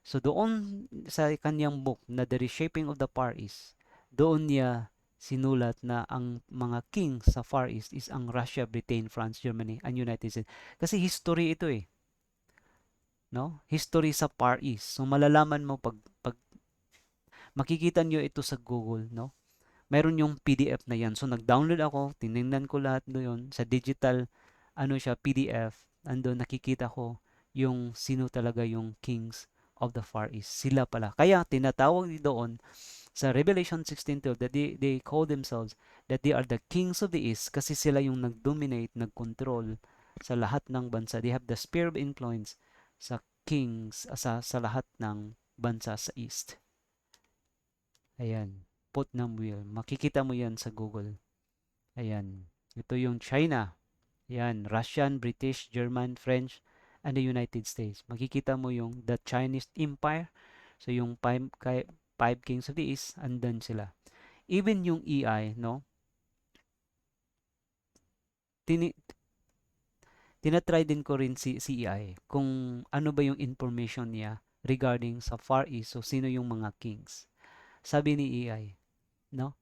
So doon sa kanyang book na The Reshaping of the Far East, doon niya sinulat na ang mga king sa Far East is ang Russia, Britain, France, Germany, and United States. Kasi history ito eh. No? History sa Far East. So malalaman mo pag makikita niyo ito sa Google, no? Meron yung PDF na yan. So nag-download ako, tiningnan ko lahat doon sa digital siya PDF. Ando nakikita ko yung sino talaga yung kings of the Far East. Sila pala. Kaya tinatawag doon sa Revelation 16:12 that they call themselves that they are the kings of the East kasi sila yung nag-dominate, nag-control sa lahat ng bansa. They have the sphere of influence sa kings, sa lahat ng bansa sa East. Ayan, Putnam Will. Makikita mo yan sa Google. Ayan, ito yung China. Ayan, Russian, British, German, French, and the United States. Makikita mo yung the Chinese Empire. So yung five kings of the East, andan sila. Even yung EI, no? Tini tinatry din ko rin si EI kung ano ba yung information niya regarding sa Far East. So sino yung mga kings. Sabi ni EI, no?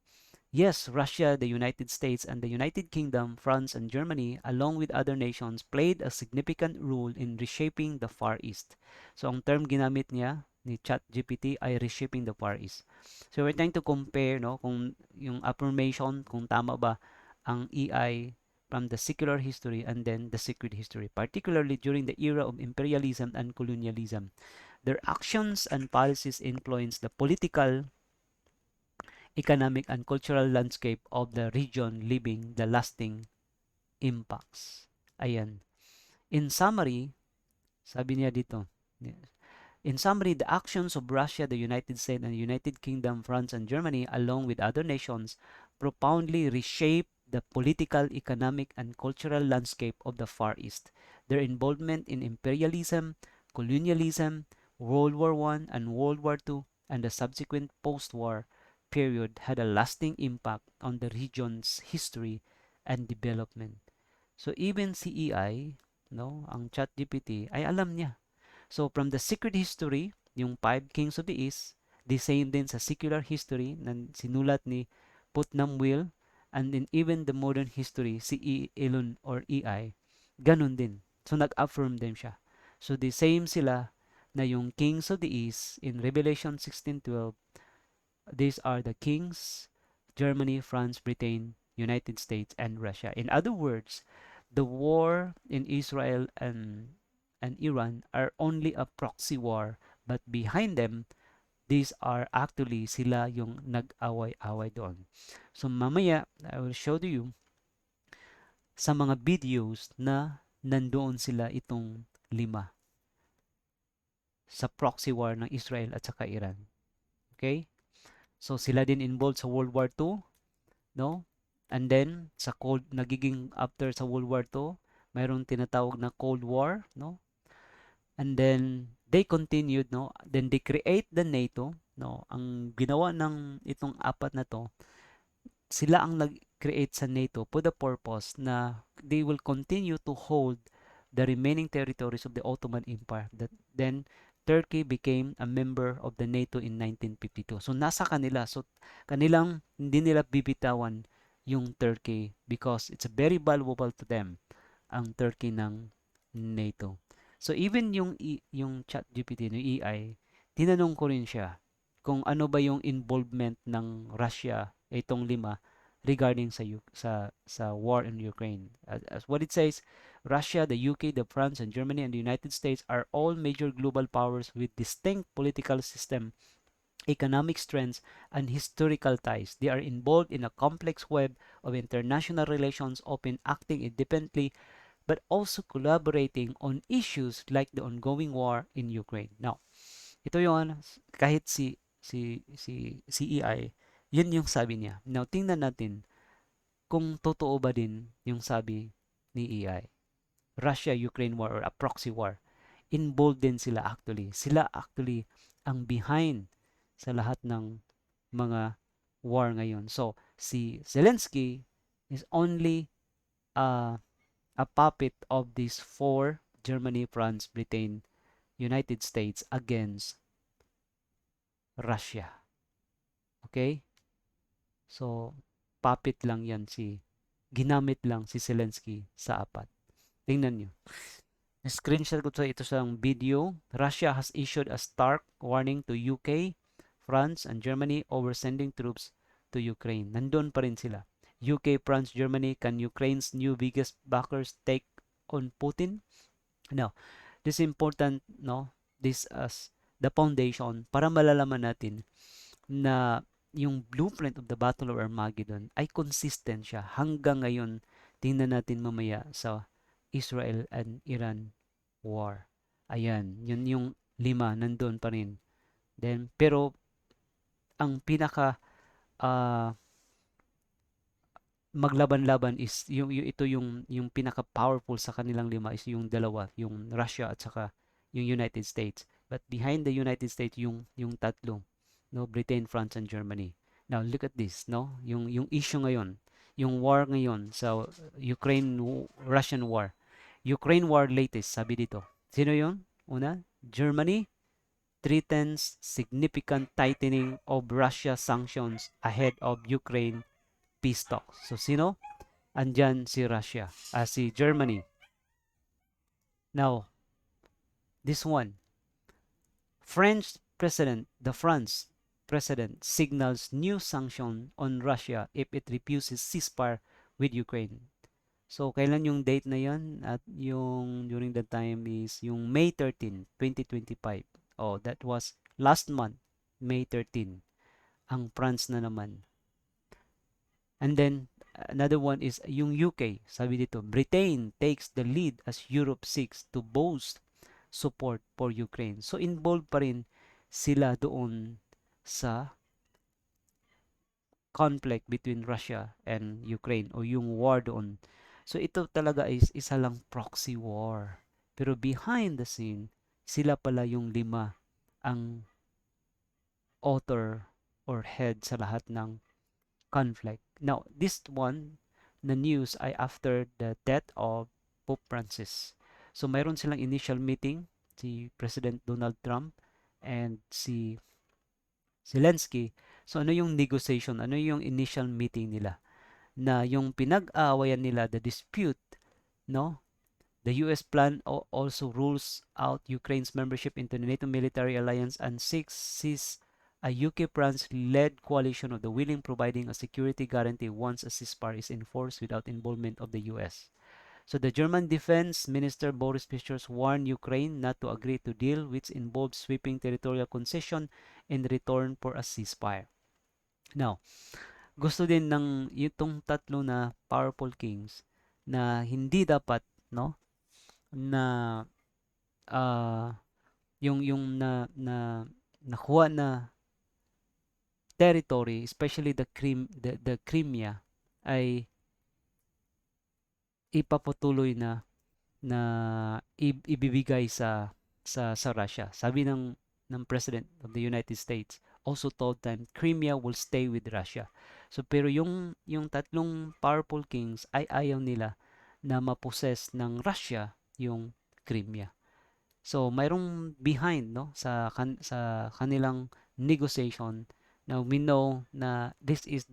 Yes, Russia, the United States, and the United Kingdom, France, and Germany, along with other nations, played a significant role in reshaping the Far East. So, ang term ginamit niya ni ChatGPT ay reshaping the Far East. So, we're trying to compare, no, kung yung affirmation, kung tama ba ang EI from the secular history and then the secret history, particularly during the era of imperialism and colonialism. Their actions and policies influenced the political, economic, and cultural landscape of the region, leaving the lasting impacts. Ayan. In summary, sabi niya dito, in summary, the actions of Russia, the United States, and the United Kingdom, France, and Germany, along with other nations, profoundly reshaped the political, economic, and cultural landscape of the Far East. Their involvement in imperialism, colonialism, World War I and World War II, and the subsequent post-war period had a lasting impact on the region's history and development. So even CEI, no, ang ChatGPT ay alam niya. So from the secret history, yung five kings of the East, the same din sa secular history na sinulat ni Putnam Will, and then even the modern history, si Elon or EI, ganun din. So nag-affirm din siya. So the same sila na yung kings of the East in Revelation 16:12. These are the kings, Germany, France, Britain, United States, and Russia. In other words, the war in Israel and Iran are only a proxy war, but behind them, these are actually sila yung nag-away-away doon. So mamaya, I will show to you sa mga videos na nandoon sila itong 5 sa proxy war ng Israel at saka Iran. Okay? So sila din involved sa World War II, no? And then sa nagiging after sa World War II, mayroong tinatawag na Cold War, no? And then they continued, no? Then they create the NATO, no? Ang ginawa ng itong apat na to, sila ang nag-create sa NATO for the purpose na they will continue to hold the remaining territories of the Ottoman Empire. That then Turkey became a member of the NATO in 1952. So nasa kanila. So kanilang hindi nila bibitawan yung Turkey because it's very valuable to them ang Turkey ng NATO. So even yung ChatGPT no AI, tinanong ko rin siya kung ano ba yung involvement ng Russia itong 5 regarding sa war in Ukraine. As what it says, Russia, the UK, the France, and Germany and the United States are all major global powers with distinct political system, economic strengths, and historical ties. They are involved in a complex web of international relations, often acting independently but also collaborating on issues like the ongoing war in Ukraine. Now, ito yung kahit si EI, yun yung sabi niya. Now, tingnan natin kung totoo ba din yung sabi ni EI. Russia-Ukraine war or a proxy war. Involved din sila actually. Sila actually ang behind sa lahat ng mga war ngayon. So, si Zelensky is only a puppet of these 4, Germany, France, Britain, United States against Russia. Okay? So, puppet lang yan ginamit lang si Zelensky sa 4. Tingnan nyo. Screenshot ko ito sa video. Russia has issued a stark warning to UK, France, and Germany over sending troops to Ukraine. Nandun pa rin sila. UK, France, Germany, can Ukraine's new biggest backers take on Putin? Now, this is important, no? This as the foundation para malalaman natin na yung blueprint of the Battle of Armageddon ay consistent siya hanggang ngayon. Tingnan natin mamaya sa Israel and Iran war. Ayan, yun yung 5 nandun pa rin. Then, pero ang pinaka ah, maglaban-laban is yung pinaka powerful sa kanilang 5 is yung dalawa, yung Russia at saka yung United States. But behind the United States yung tatlo, no, Britain, France and Germany. Now look at this, no? Yung issue ngayon, yung war ngayon sa Ukraine Russian war. Ukraine war latest, sabi dito. Sino yun? Una, Germany threatens significant tightening of Russia sanctions ahead of Ukraine peace talks. So sino? Andyan si Russia, si Germany. Now, this one, the France president signals new sanction on Russia if it refuses ceasefire with Ukraine. So, kailan yung date na yan? At yung during the time is yung May 13, 2025. Oh, that was last month, May 13. Ang France na naman. And then, another one is yung UK. Sabi dito, Britain takes the lead as Europe seeks to boost support for Ukraine. So, involved pa rin sila doon sa conflict between Russia and Ukraine o yung war doon. So, ito talaga is isa lang proxy war. Pero behind the scene, sila pala yung 5 ang author or head sa lahat ng conflict. Now, this one, the news ay after the death of Pope Francis. So, mayroon silang initial meeting, si President Donald Trump and si Zelensky. So, ano yung negotiation? Ano yung initial meeting nila? Na yung pinag-aawayan nila, the dispute, no? The US plan also rules out Ukraine's membership into the NATO military alliance and sees a UK-France-led coalition of the willing providing a security guarantee once a ceasefire is enforced without involvement of the US. So the German Defense Minister Boris Pistorius warned Ukraine not to agree to deal which involves sweeping territorial concession in return for a ceasefire. Now, gusto din ng itong tatlo na powerful kings na hindi dapat, no, na yung nakuha na territory, especially the Crimea, ay ipapatuloy na ibibigay sa Russia. Sabi ng President of the United States also told them Crimea will stay with Russia. So pero yung tatlong powerful kings ay ayaw nila na maposes ng Russia yung Crimea. So mayroong behind, no, sa kanilang negotiation. Now we know na this is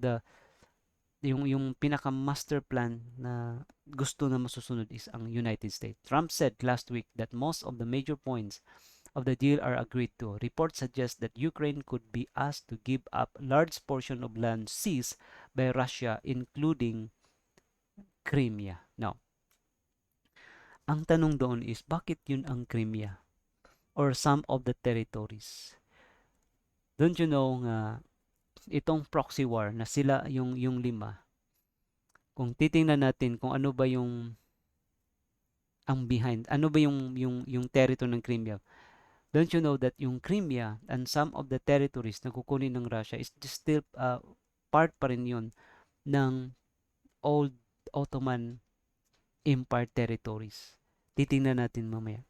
yung pinaka master plan na gusto na masusunod is ang United States. Trump said last week that most of the major points of the deal are agreed to. Reports suggest that Ukraine could be asked to give up large portion of land seized by Russia, including Crimea. Now, ang tanong doon is, bakit yun ang Crimea? Or some of the territories? Don't you know nga, itong proxy war na sila yung 5, kung titingnan natin kung ano ba yung ang behind, ano ba yung territory ng Crimea? Don't you know that yung Crimea and some of the territories na kukunin ng Russia is still part pa rin yun ng old Ottoman Empire territories. Titingnan natin mamaya.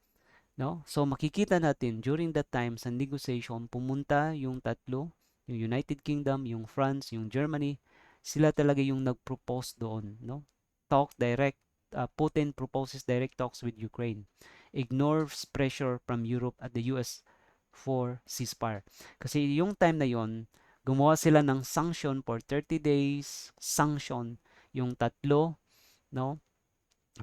No? So makikita natin during that time sa negotiation, pumunta yung tatlo, yung United Kingdom, yung France, yung Germany, sila talaga yung nag-propose doon, no? Talk direct, Putin proposes direct talks with Ukraine. Ignores pressure from Europe at the US for ceasefire. Kasi yung time na yon, gumawa sila ng sanction for 30 days, sanction yung tatlo, no?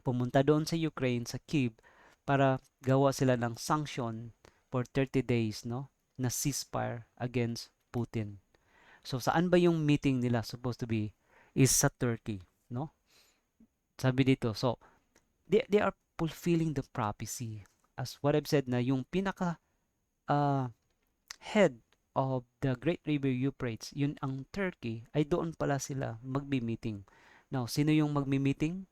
Pumunta doon sa Ukraine, sa Kyiv, para gawa sila ng sanction for 30 days, no? Na ceasefire against Putin. So, saan ba yung meeting nila supposed to be? Is sa Turkey, no? Sabi dito, so, they are fulfilling the prophecy. As what I've said na yung pinaka uh, head of the Great River Euphrates, yun ang Turkey, ay doon pala sila magbi-meeting. Now, sino yung magmi-meeting?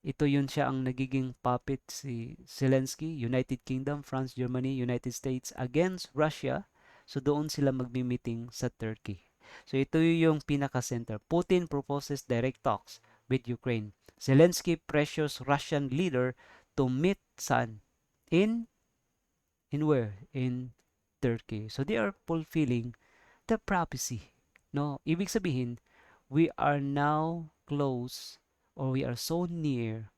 Ito yun siya ang nagiging puppet si Zelensky, United Kingdom, France, Germany, United States against Russia. So doon sila magmi-meeting sa Turkey. So ito yung pinaka-center. Putin proposes direct talks with Ukraine. Zelensky pressures Russian leader to meet saan? In where? In Turkey. So they are fulfilling the prophecy. No, ibig sabihin, we are now close or we are so near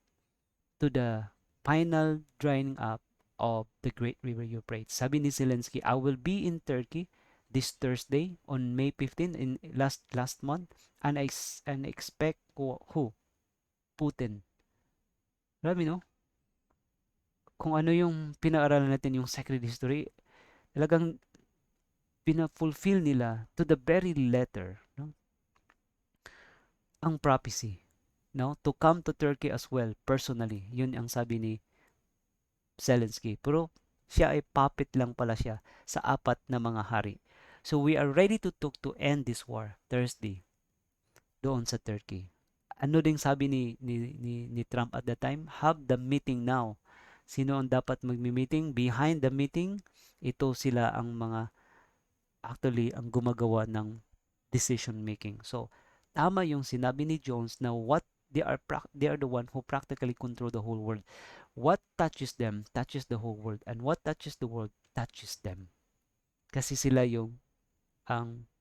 to the final drying up of the Great River Euphrates. Sabi ni Zelensky, I will be in Turkey this Thursday on May 15 in last month and and expect who? Putin. Grabe no? Kung ano yung pinag-aralan natin yung sacred history, talagang pina-fulfill nila to the very letter, no? Ang prophecy, no? To come to Turkey as well personally. Yun ang sabi ni Zelensky. Pero siya ay puppet lang pala siya sa apat na mga hari. So we are ready to talk to end this war Thursday doon sa Turkey. Ano ding sabi ni Trump at the time? Have the meeting now. Sino ang dapat magmi-meeting? Behind the meeting, ito sila ang mga actually ang gumagawa ng decision making. So tama yung sinabi ni Jones na what they are the one who practically control the whole world. What touches them touches the whole world, and what touches the world touches them. Kasi sila yung ang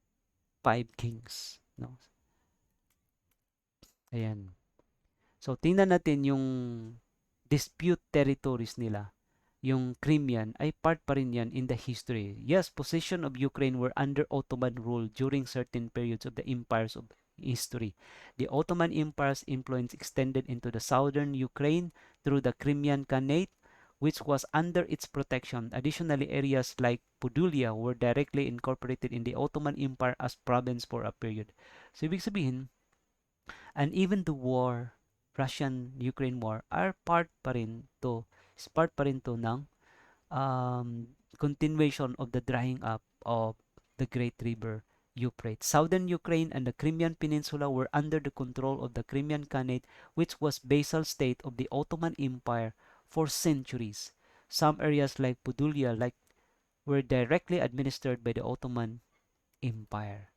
five kings, no? Ayan. So tingnan natin yung dispute territories nila. Yung Crimean ay part pa rin yan in the history. Yes, possession of Ukraine were under Ottoman rule during certain periods of the empires of history. The Ottoman Empire's influence extended into the southern Ukraine through the Crimean Khanate, which was under its protection. Additionally, areas like Podulia were directly incorporated in the Ottoman Empire as province for a period. So, ibig sabihin, and even the war, Russian-Ukraine war, are part pa rin to ng continuation of the drying up of the Great River Euphrates. Southern Ukraine and the Crimean Peninsula were under the control of the Crimean Khanate, which was vassal state of the Ottoman Empire for centuries. Some areas like Podulia were directly administered by the Ottoman Empire.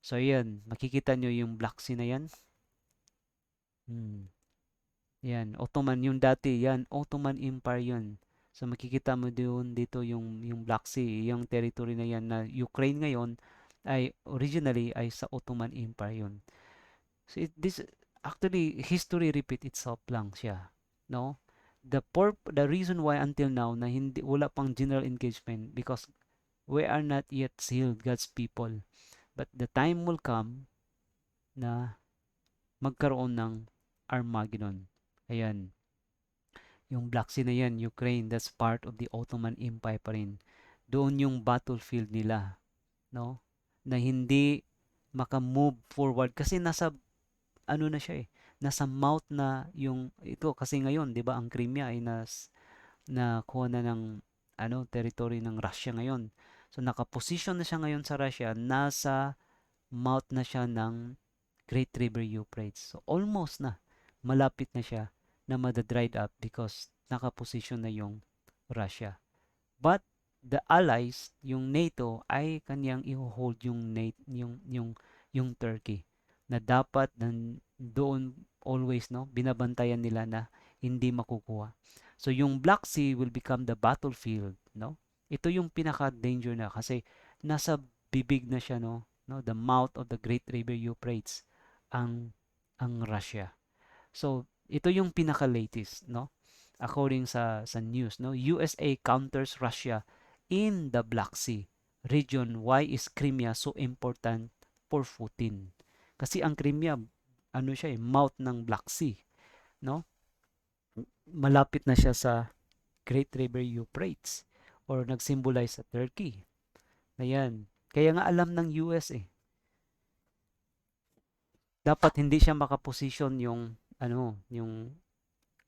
So yan, makikita nyo yung Black Sea na yan. Yan, Ottoman yung dati, yan, Ottoman Empire yun. So makikita mo doon dito yung Black Sea, yung territory na yan na Ukraine ngayon ay originally ay sa Ottoman Empire yun. So this actually history repeat itself lang siya, no? The reason why until now na hindi wala pang general engagement because we are not yet sealed God's people. But the time will come na magkaroon ng Armageddon. Ayan. Yung Black Sea na yan, Ukraine, that's part of the Ottoman Empire pa rin. Doon yung battlefield nila, no? Na hindi maka-move forward kasi nasa ano na siya eh, nasa mouth na yung ito kasi ngayon, 'di ba, ang Crimea ay na kuha na ng territory ng Russia ngayon. So naka-position na siya ngayon sa Russia, nasa mouth na siya ng Great River Euphrates. So almost na malapit na siya na madadried up because nakaposisyon na yung Russia. But the allies, yung NATO ay kaniyang i-hold yung Turkey na dapat doon always binabantayan nila na hindi makukuha. So yung Black Sea will become the battlefield, no? Ito yung pinaka-danger na kasi nasa bibig na siya, the mouth of the Great River Euphrates ang Russia. So ito yung pinaka-latest, no? According sa news, no? USA counters Russia in the Black Sea region. Why is Crimea so important for Putin? Kasi ang Crimea, siya mouth ng Black Sea, no? Malapit na siya sa Great River Euphrates or nag-symbolize sa Turkey. Ayan. Kaya nga alam ng US dapat hindi siya makaposisyon yung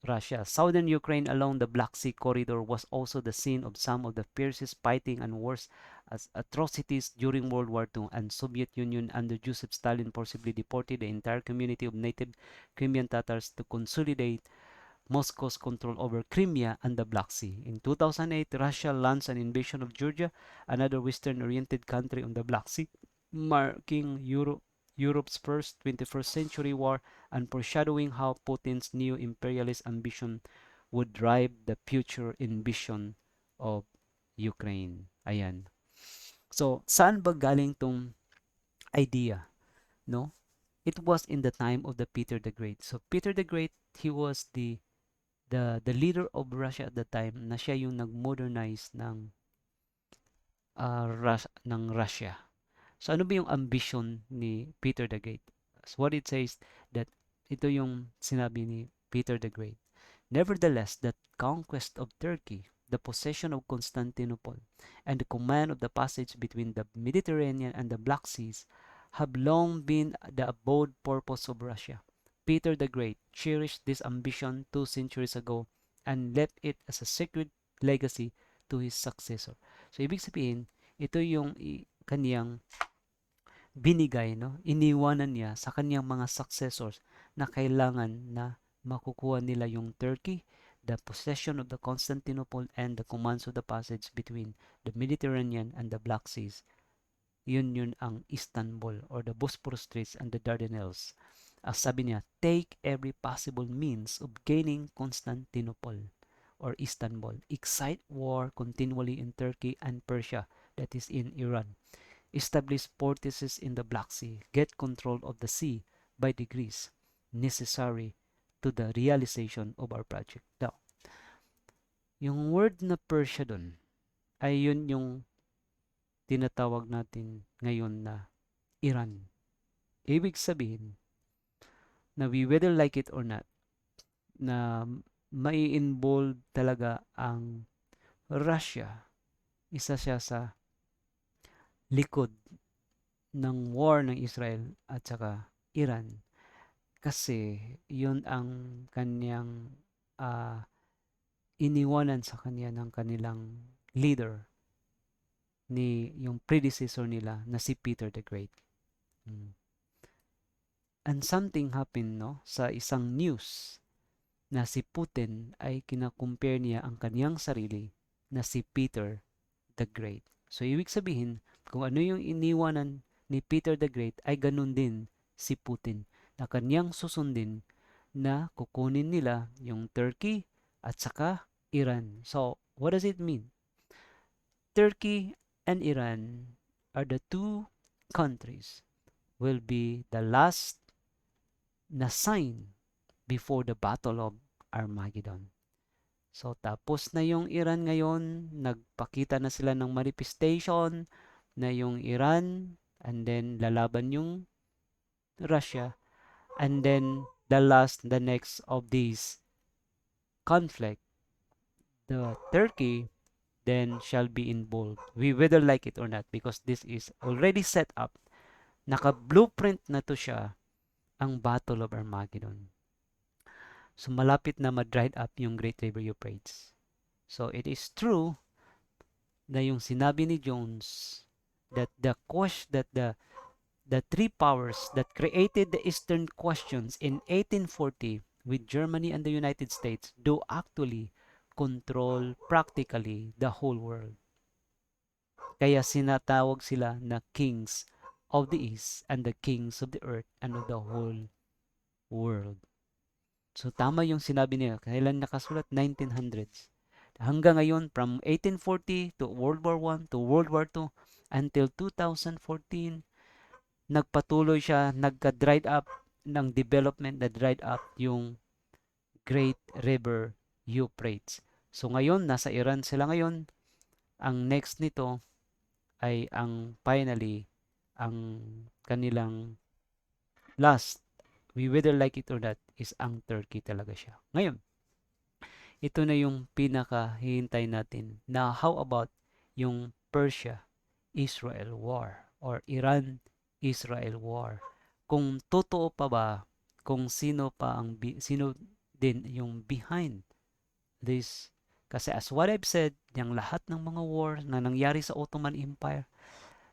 Russia. Southern Ukraine along the Black Sea corridor was also the scene of some of the fiercest fighting and wars as atrocities during World War II, and Soviet Union under Joseph Stalin forcibly deported the entire community of native Crimean Tatars to consolidate Moscow's control over Crimea and the Black Sea. In 2008, Russia launched an invasion of Georgia, another Western-oriented country on the Black Sea, marking Europe's first 21st century war and foreshadowing how Putin's new imperialist ambition would drive the future ambition of Ukraine. Ayan. So, saan ba galing tong idea? No? It was in the time of the Peter the Great. So, Peter the Great, he was the leader of Russia at the time na siya yung nag-modernize ng Russia. So ano ba yung ambition ni Peter the Great? So what it says that ito yung sinabi ni Peter the Great. Nevertheless, the conquest of Turkey, the possession of Constantinople, and the command of the passage between the Mediterranean and the Black Seas have long been the abode purpose of Russia. Peter the Great cherished this ambition 2 centuries ago and left it as a sacred legacy to his successor. So, ibig sabihin, ito yung kaniyang binigay, no? Iniwanan niya sa kaniyang mga successors na kailangan na makukuha nila yung Turkey, the possession of the Constantinople, and the commands of the passage between the Mediterranean and the Black Seas. Yun ang Istanbul or the Bosphorus Straits and the Dardanelles. Sabi niya, take every possible means of gaining Constantinople or Istanbul. Excite war continually in Turkey and Persia, that is in Iran. Establish fortresses in the Black Sea. Get control of the sea by degrees necessary to the realization of our project. Now, yung word na Persia dun ay yun yung tinatawag natin ngayon na Iran. Ibig sabihin na we whether like it or not, na mai-involve talaga ang Russia. Isa siya sa likod ng war ng Israel at saka Iran. Kasi yun ang kanyang iniwanan sa kanya ng kanilang leader ni yung predecessor nila na si Peter the Great. And something happened, no, sa isang news na si Putin ay kinakompare niya ang kaniyang sarili na si Peter the Great. So ibig sabihin, kung ano yung iniwanan ni Peter the Great ay ganun din si Putin na kaniyang susundin na kukunin nila yung Turkey at saka Iran. So what does it mean? Turkey and Iran are the two countries will be the last na sign before the Battle of Armageddon. So, tapos na yung Iran ngayon, nagpakita na sila ng manifestation na yung Iran, and then lalaban yung Russia, and then the next of these conflict, the Turkey then shall be involved. We whether like it or not, because this is already set up, naka-blueprint na to siya, ang Battle of Armageddon. So, malapit na ma-dried up yung Great River Euphrates. So, it is true na yung sinabi ni Jones that the three powers that created the Eastern questions in 1840 with Germany and the United States do actually control practically the whole world. Kaya sinatawag sila na kings of the East and the kings of the earth and of the whole world. So tama yung sinabi niya. Kailan nakasulat? 1900s. Hanggang ngayon, from 1840 to World War I to World War II until 2014, nagpatuloy siya, nagka-dried up ng development na dried up yung Great River Euphrates. So ngayon, nasa Iran sila ngayon. Ang next nito ay ang finally, ang kanilang last, we whether like it or not, is ang Turkey talaga siya. Ngayon, ito na yung pinakahihintay natin na how about yung Persia-Israel War or Iran-Israel War. Kung totoo pa ba, kung sino din yung behind this Kasi as what I've said, yung lahat ng mga war na nangyari sa Ottoman Empire,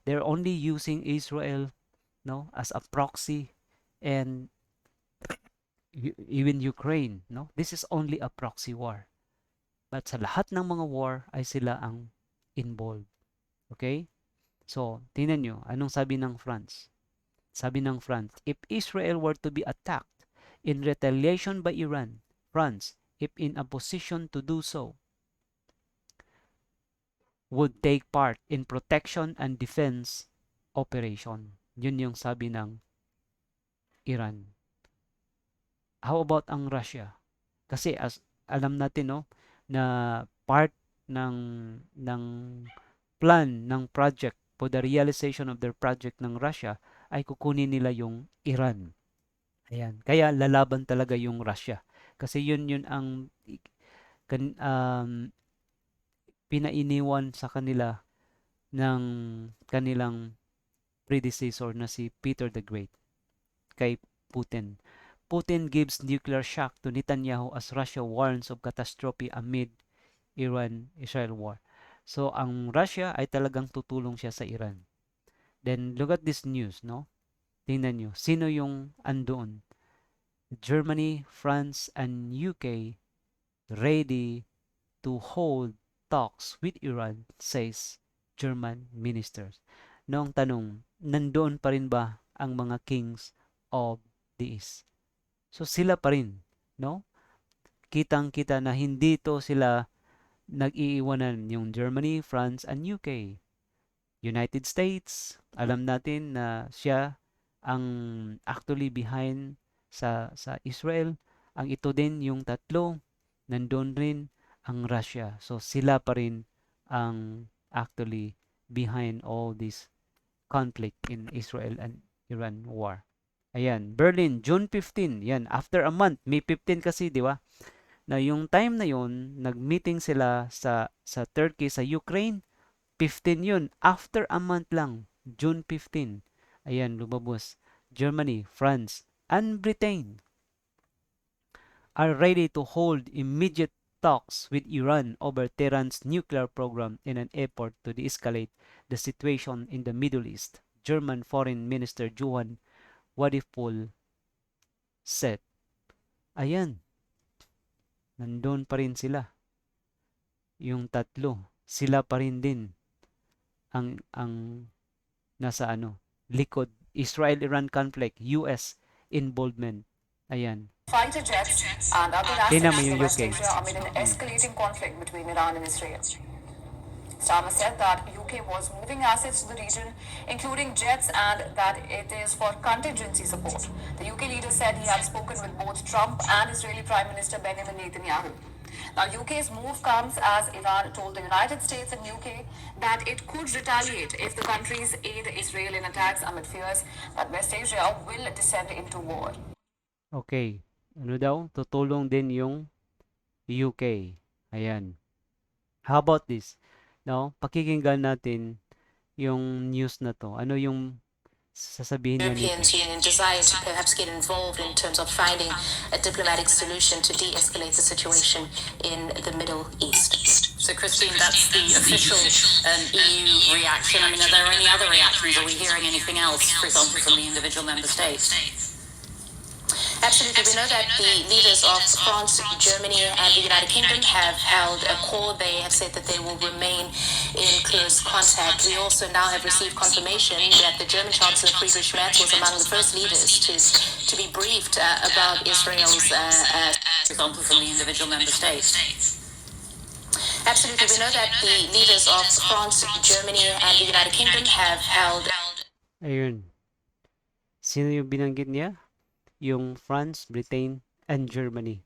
they're only using Israel, no, as a proxy, and even Ukraine, no, this is only a proxy war. But sa lahat ng mga war ay sila ang involved. Okay? So, tingnan nyo, anong sabi ng France? Sabi ng France, if Israel were to be attacked in retaliation by Iran, France, if in a position to do so, would take part in protection and defense operation. Yun yung sabi ng Iran. How about ang Russia? Kasi as alam natin, no, na part ng ng plan ng project for the realization of their project ng Russia ay kukunin nila yung Iran. Ayan. Kaya lalaban talaga yung Russia. Kasi yun ang pinainiwan sa kanila ng kanilang predecessor na si Peter the Great kay Putin. Putin gives nuclear shock to Netanyahu as Russia warns of catastrophe amid Iran-Israel war. So, ang Russia ay talagang tutulong siya sa Iran. Then, look at this news, no? Tingnan nyo, sino yung andoon? Germany, France, and UK ready to hold talks with Iran, says German ministers. Noong tanong, nandoon pa rin ba ang mga kings of the East? So sila pa rin, no? Kitang-kita na hindi to sila nag-iiwanan yung Germany, France, and UK. United States, alam natin na siya ang actually behind sa Israel. Ang ito din yung tatlo, nandun rin ang Russia. So sila pa rin ang actually behind all this conflict in Israel and Iran war. Ayan, Berlin, June 15. Yan, after a month, May 15 kasi, di ba? Na yung time na yun, nag-meeting sila sa Turkey, sa Ukraine, 15 yun. After a month lang, June 15. Ayan, lumabas. Germany, France, and Britain are ready to hold immediate talks with Iran over Tehran's nuclear program in an effort to de-escalate the situation in the Middle East. German Foreign Minister Johann Wadipol said. Ayan, nandun pa rin sila. Yung tatlo, sila pa rin din ang nasa likod. Israel-Iran conflict, US involvement. Ayan. Fighter jets and other Tingnan mo assets in yung West UK. Asia amid an escalating conflict between Iran and Israel. Starmer said that UK was moving assets to the region, including jets, and that it is for contingency support. The UK leader said he had spoken with both Trump and Israeli Prime Minister Benjamin Netanyahu. Now, UK's move comes as Iran told the United States and UK that it could retaliate if the countries aid Israel in attacks amid fears that West Asia will descend into war. Okay. Ano daw? Tutulong din yung UK. Ayan. How about this? No? Pakikinggan natin yung news na to. Ano yung sasabihin niya nito? European Union desire to perhaps get involved in terms of finding a diplomatic solution to de-escalate the situation in the Middle East. So, Christine, that's the official EU reaction. I mean, are there any other reactions? Are we hearing anything else, for example, from the individual member states? Absolutely. We know that the leaders of France, Germany, and the United Kingdom have held a call. They have said that they will remain in close contact. We also now have received confirmation that the German Chancellor Friedrich Merz was among the first leaders to be briefed about Israel's, for example, from the individual member states. Absolutely. We know that the leaders of France, Germany, and the United Kingdom have held. Ayun. Sino yung binanggit niya? Yung France, Britain, and Germany.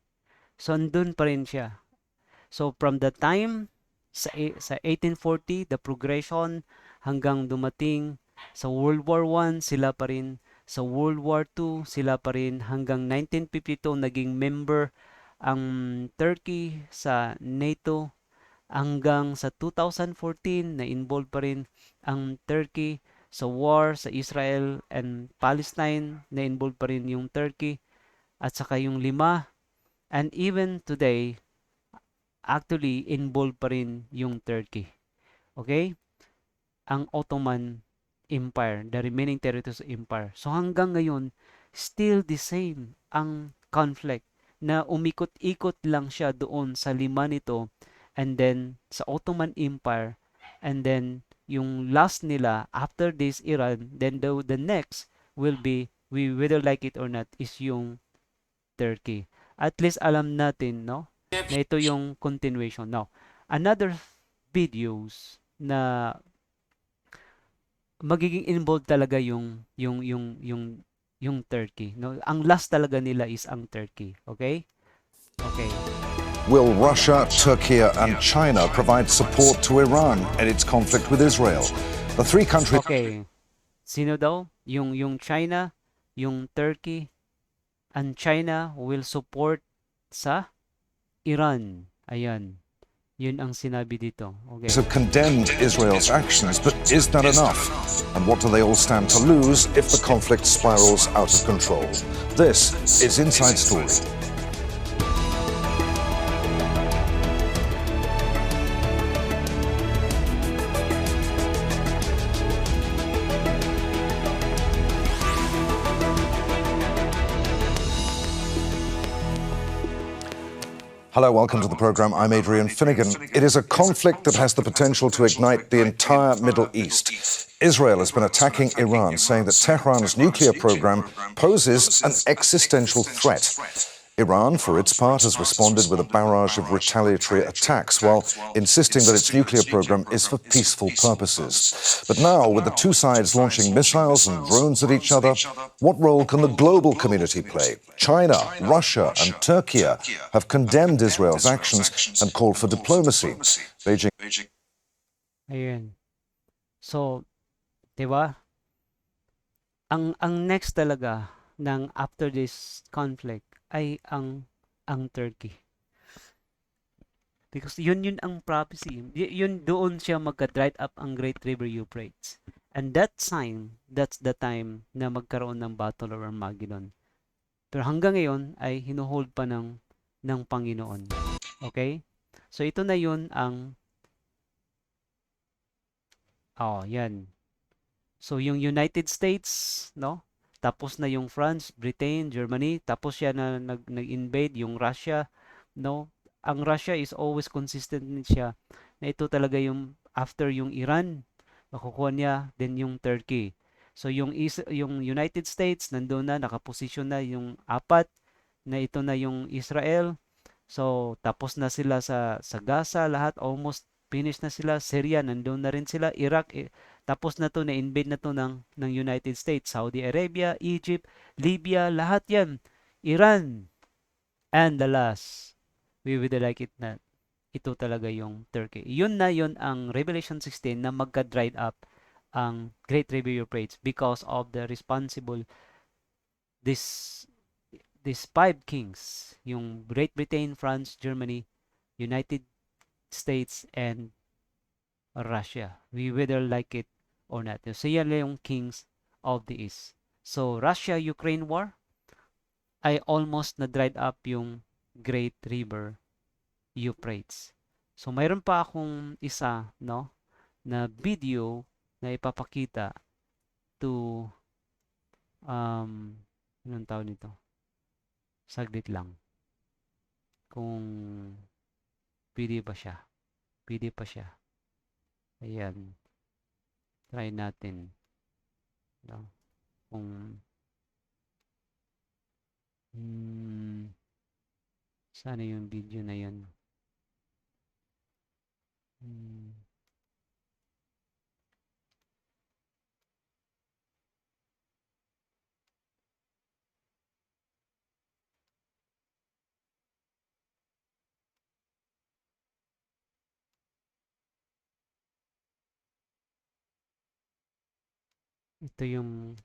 So, andun pa rin siya. So, from the time sa 1840, the progression hanggang dumating sa World War I, sila pa rin. Sa World War II, sila pa rin. Hanggang 1952, naging member ang Turkey sa NATO. Hanggang sa 2014, na-involve pa rin ang Turkey sa war sa Israel and Palestine, na-involve pa rin yung Turkey at saka yung 5. And even today, actually involved pa rin yung Turkey. Okay? Ang Ottoman Empire, the remaining territories of Empire. So hanggang ngayon, still the same ang conflict na umikot-ikot lang siya doon sa lima nito and then sa Ottoman Empire and then yung last nila after this Iran, then the next will be, we whether like it or not, is yung Turkey. At least alam natin, no, na ito yung continuation. Now, another videos na magiging involved talaga yung Turkey, no? Ang last talaga nila is ang Turkey, okay? Okay. Will Russia, Turkey, and China provide support to Iran in its conflict with Israel? The three countries. Okay. Sino daw? Yung China, yung Turkey, and China will support sa Iran. Ayan. Yun ang sinabi dito. Okay. Have condemned Israel's actions, but is that enough? And what do they all stand to lose if the conflict spirals out of control? This is Inside Story. Hello, welcome to the program. I'm Adrian Finnegan. It is a conflict that has the potential to ignite the entire Middle East. Israel has been attacking Iran, saying that Tehran's nuclear program poses an existential threat. Iran, for its part, has responded with a barrage of retaliatory attacks while insisting that its nuclear program is for peaceful purposes. But now, with the two sides launching missiles and drones at each other, what role can the global community play? China, Russia, and Turkey have condemned Israel's actions and called for diplomacy. Beijing. Ayun. So, 'di ba? Ang next talaga ng after this conflict ay ang Turkey. Because yun ang prophecy. Yun doon siya magka-dried up ang Great River Euphrates. And that's the time na magkaroon ng Battle of Armageddon. Pero hanggang ngayon ay hinuhold pa ng Panginoon. Okay? So ito na yun ang yan. So yung United States, no? Tapos na yung France, Britain, Germany, tapos siya na nag-invade yung Russia, no? Ang Russia is always consistent din siya na ito talaga yung after yung Iran, makukuha niya then yung Turkey. So yung United States nandoon na, nakaposisyon na yung apat na ito na yung Israel. So tapos na sila sa Gaza, lahat almost finish na sila. Syria nandoon na rin sila, Iraq tapos na to, na-invade na to ng United States, Saudi Arabia, Egypt, Libya, lahat yan. Iran. And the last, we would like it na ito talaga yung Turkey. Yun ang Revelation 16 na magka-dried up ang Great River Euphrates because of the responsible these five kings, yung Great Britain, France, Germany, United States, and Russia. We whether like it or not. So yan yung kings of the East. So Russia-Ukraine war ay almost na dried up yung Great River Euphrates. So mayroon pa akong isa, no, na video na ipapakita to anong tawag nito? Saglit lang. Kung pwede pa siya. Pwede pa siya. Ayan. Try natin. No? Kung sana yung video na yun. Ito yung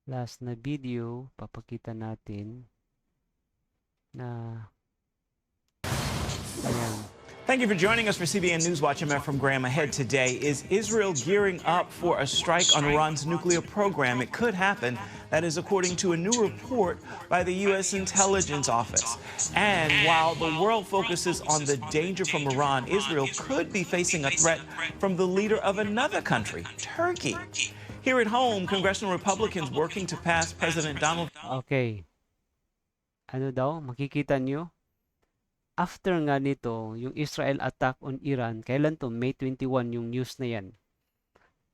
last na video, papakita natin na ayan. Thank you for joining us for CBN Newswatch. I'm Efrem Graham. Ahead today, is Israel gearing up for a strike on Iran's nuclear program? It could happen. That is according to a new report by the U.S. Intelligence Office. And while the world focuses on the danger from Iran, Israel could be facing a threat from the leader of another country, Turkey. Here at home, congressional Republicans working to pass President Donald. Okay. Ano daw? Makikita nyo? After nga nito, yung Israel attack on Iran, kailan to? May 21 yung news na yan.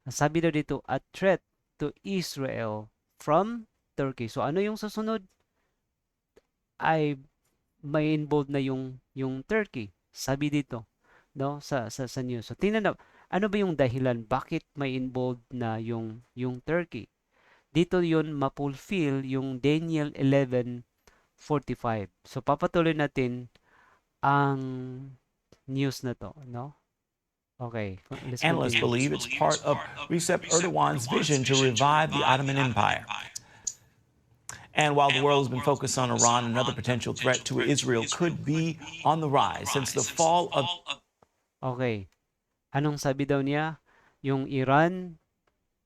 Sabi daw dito, a threat to Israel from Turkey. So ano yung susunod? Ay may involved na yung Turkey. Sabi dito, no, sa news. So tingnan na, ano ba yung dahilan bakit may involved na yung Turkey? Dito yun mapulfill yung Daniel 11:45. So papatuloy natin ang news na to, no? Okay. Analysts believe it's part of Recep Erdogan's vision to revive the Ottoman Empire. And while the world has been focused on Iran, another potential threat to Israel could be on the rise since the fall of... Okay. Anong sabi daw niya? Yung Iran,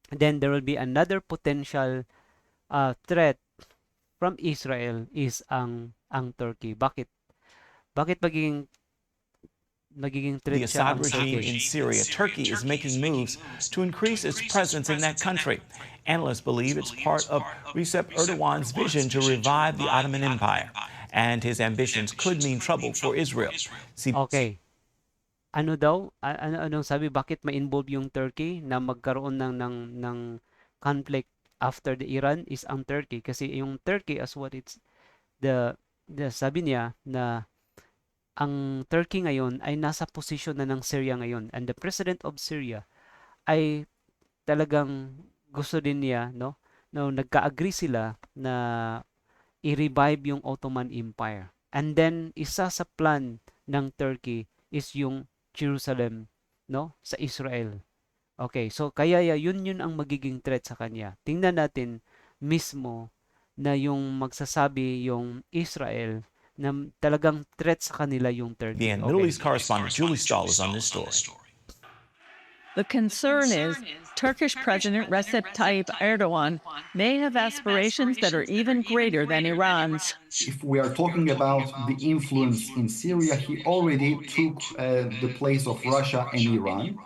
then there will be another potential threat from Israel is ang Turkey. Bakit magiging threat the siya Assad regime in Syria? Turkey is making moves to increase its presence in that country. Analysts believe it's part of Recep Erdogan's vision to revive the Ottoman Empire, and his ambitions could mean trouble for Israel. Okay. Ano daw? Anong sabi? Bakit ma-involve yung Turkey na magkaroon ng conflict after the Iran is ang Turkey? Kasi yung Turkey as what it's the sabi niya na ang Turkey ngayon ay nasa posisyon na ng Syria ngayon, and the president of Syria ay talagang gusto din niya, no nagka-agree sila na i-revive yung Ottoman Empire, and then isa sa plan ng Turkey is yung Jerusalem, no, sa Israel. Okay, so kaya yun ang magiging threat sa kanya. Tingnan natin mismo na yung magsasabi yung Israel na talagang threat sa kanila yung Turkey. Okay. Middle East correspondent Julie Stahl is on this story. The concern is Turkish President Recep Tayyip Erdogan may have aspirations that are even greater than Iran's. If we are talking about the influence in Syria, he already took the place of Russia and Iran.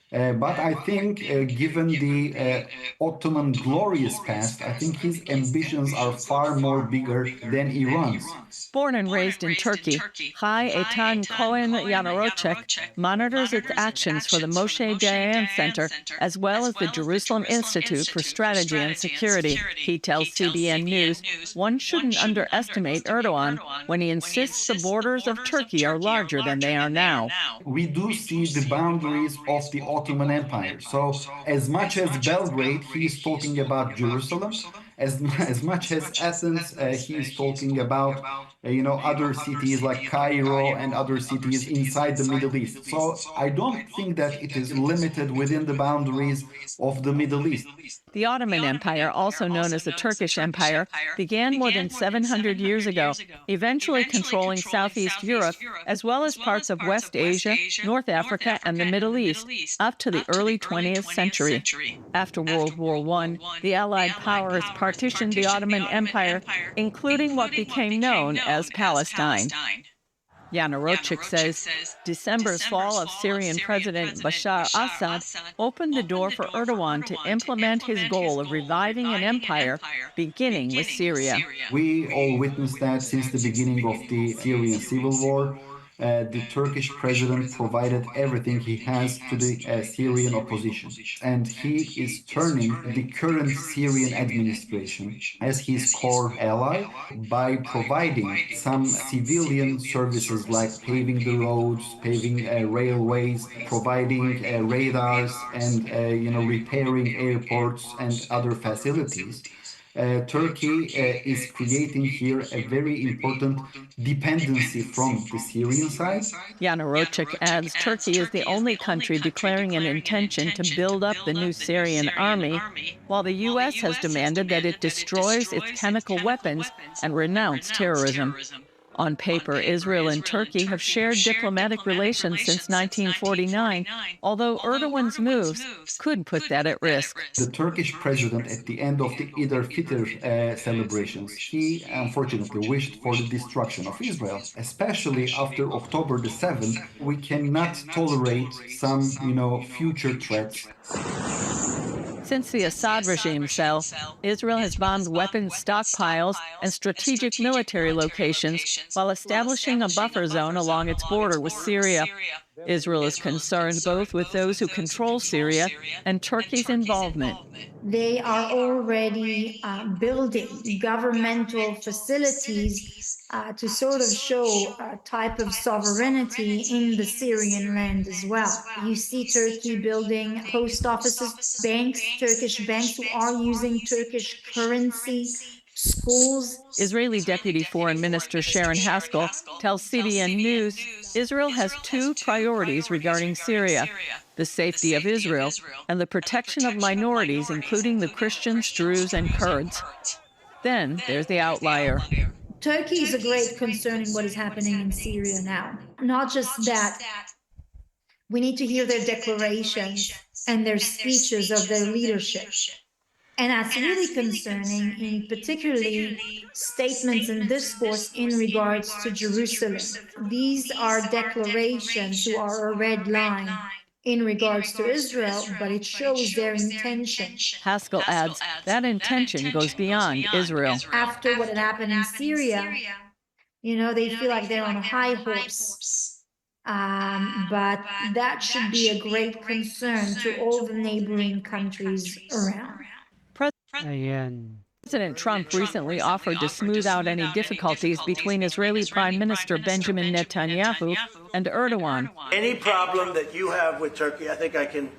But I think, given the Ottoman glorious past, I think his ambitions are far more bigger than Iran's. Born and raised in Turkey, Chai Eitan Cohen Yanorocek monitors its actions for the Moshe Dayan Center as well as the Jerusalem Institute for Strategy and Security. He tells CBN News one shouldn't underestimate Erdogan when he insists the borders of Turkey are larger than they are now. We do see the boundaries of the Ottoman Empire. So as much as Belgrade, he is talking about Jerusalem. As much as Athens, he is talking about other cities like Cairo and other cities inside the Middle East. So I don't think that it is limited within the boundaries of the Middle East. The Ottoman Empire, also known as the Turkish Empire, began more than 700 years ago, eventually controlling Southeast Europe, as well as parts of West Asia, North Africa, and the Middle East, up to the early 20th century. After World War I, the Allied powers partitioned the Ottoman Empire, including what became known as Palestine. Yanorocek says December's fall of Syrian President Bashar Assad opened the door for Erdogan to implement his goal of reviving an empire, beginning with Syria. We all witnessed that since the beginning of the Syrian civil war. The Turkish president provided everything he has to the Syrian opposition. And he is turning the current Syrian administration as his core ally by providing some civilian services like paving the roads, paving railways, providing radars, and repairing airports and other facilities. Turkey is creating here a very important dependency from the Syrian side. Yanorocek adds Turkey is the only country declaring an intention to build up the new Syrian army, while the U.S. has demanded that it destroys its chemical weapons and renounce terrorism. On paper, Israel and Turkey have shared diplomatic relations since 1949, although Erdogan's moves could put that at risk. The Turkish president, at the end of the Eid al-Fitr celebrations, he unfortunately wished for the destruction of Israel, especially after October the 7th. We cannot tolerate some, future threats. Since the Assad regime fell, Israel has bombed weapons stockpiles and strategic military locations while establishing a buffer zone along its border with Syria. Israel is concerned both with those who control Syria and Turkey's involvement. They are already building governmental facilities to sort of show a type of sovereignty in the Syrian land as well. You see Turkey building post offices, banks, Turkish banks who are using Turkish currency, schools. Israeli Deputy Foreign Minister Sharon Haskell tells CBN News Israel has two priorities regarding Syria: the safety of Israel and the protection of minorities, including the Christians, Druze, and Kurds. Then there's the outlier. Turkey is a great concern in what is happening in Syria now. Not just that, we need to hear their declarations and their speeches of their leadership. And that's really concerning, in particularly statements and discourse in regards to Jerusalem. These are declarations who are a red line in regards to Israel, but it shows their intention. Haskell adds that intention goes beyond Israel. After what had happened in Syria, they feel like they're on a high horse. But that should be a great concern to all the neighboring countries around. Ayan. President Trump recently offered to smooth out any difficulties between Israeli Prime Minister Benjamin Netanyahu and Erdogan. Any problem that you have with Turkey, I think I can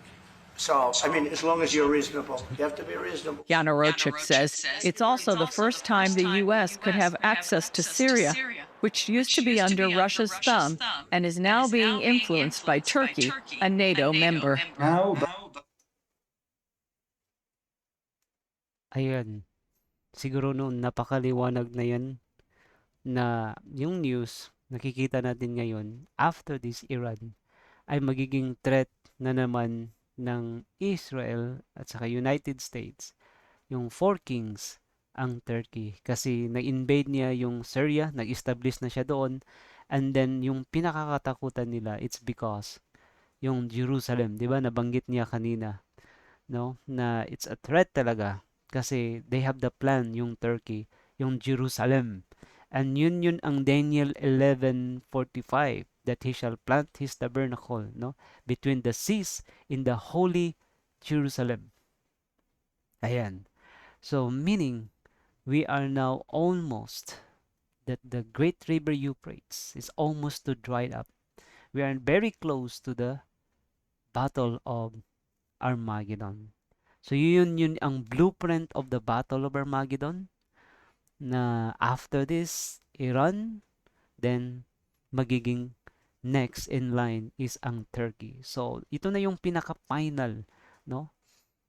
solve. I mean, as long as you're reasonable. You have to be reasonable. Yana Rochik says it's also the first time the U.S. could have access to Syria, which used to be under Russia's thumb and is now being influenced by Turkey, a NATO member. Ayan. Siguro noon napakaliwanag na yan na yung news nakikita natin ngayon after this Iran ay magiging threat na naman ng Israel at saka United States. Yung four kings ang Turkey kasi na-invade niya yung Syria, nag-establish na siya doon, and then yung pinakakatakutan nila it's because yung Jerusalem, 'di ba? Nabanggit niya kanina, no? Na it's a threat talaga. Kasi they have the plan, yung Turkey, yung Jerusalem. And yun ang Daniel 11:45, that he shall plant his tabernacle, no, between the seas in the holy Jerusalem. Ayan. So meaning we are now almost that the great river Euphrates is almost to dried up. We are very close to the battle of Armageddon. So yun ang blueprint of the Battle of Armageddon, na after this, Iran, then magiging next in line is ang Turkey. So ito na yung pinaka-final, no,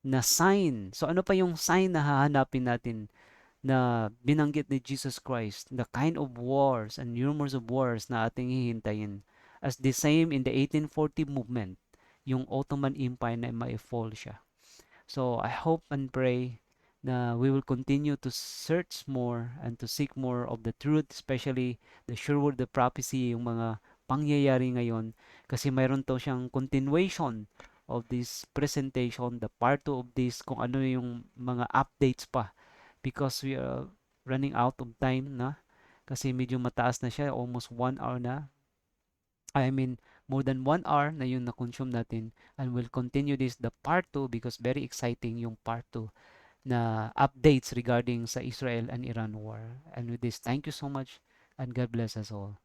na sign. So ano pa yung sign na hahanapin natin na binanggit ni Jesus Christ, the kind of wars and rumors of wars na ating hihintayin, as the same in the 1840 movement, yung Ottoman Empire na ma-fall siya. So I hope and pray na we will continue to search more and to seek more of the truth, especially the sure word, the prophecy, yung mga pangyayari ngayon, kasi mayroon to siyang continuation of this presentation, the part 2 of this, kung ano yung mga updates pa, because we are running out of time na, kasi medyo mataas na siya, almost 1 hour na. I mean, more than 1 hour na yung na-consume natin, and we'll continue this, the part 2, because very exciting yung part 2 na updates regarding sa Israel and Iran war. And with this, thank you so much, and God bless us all.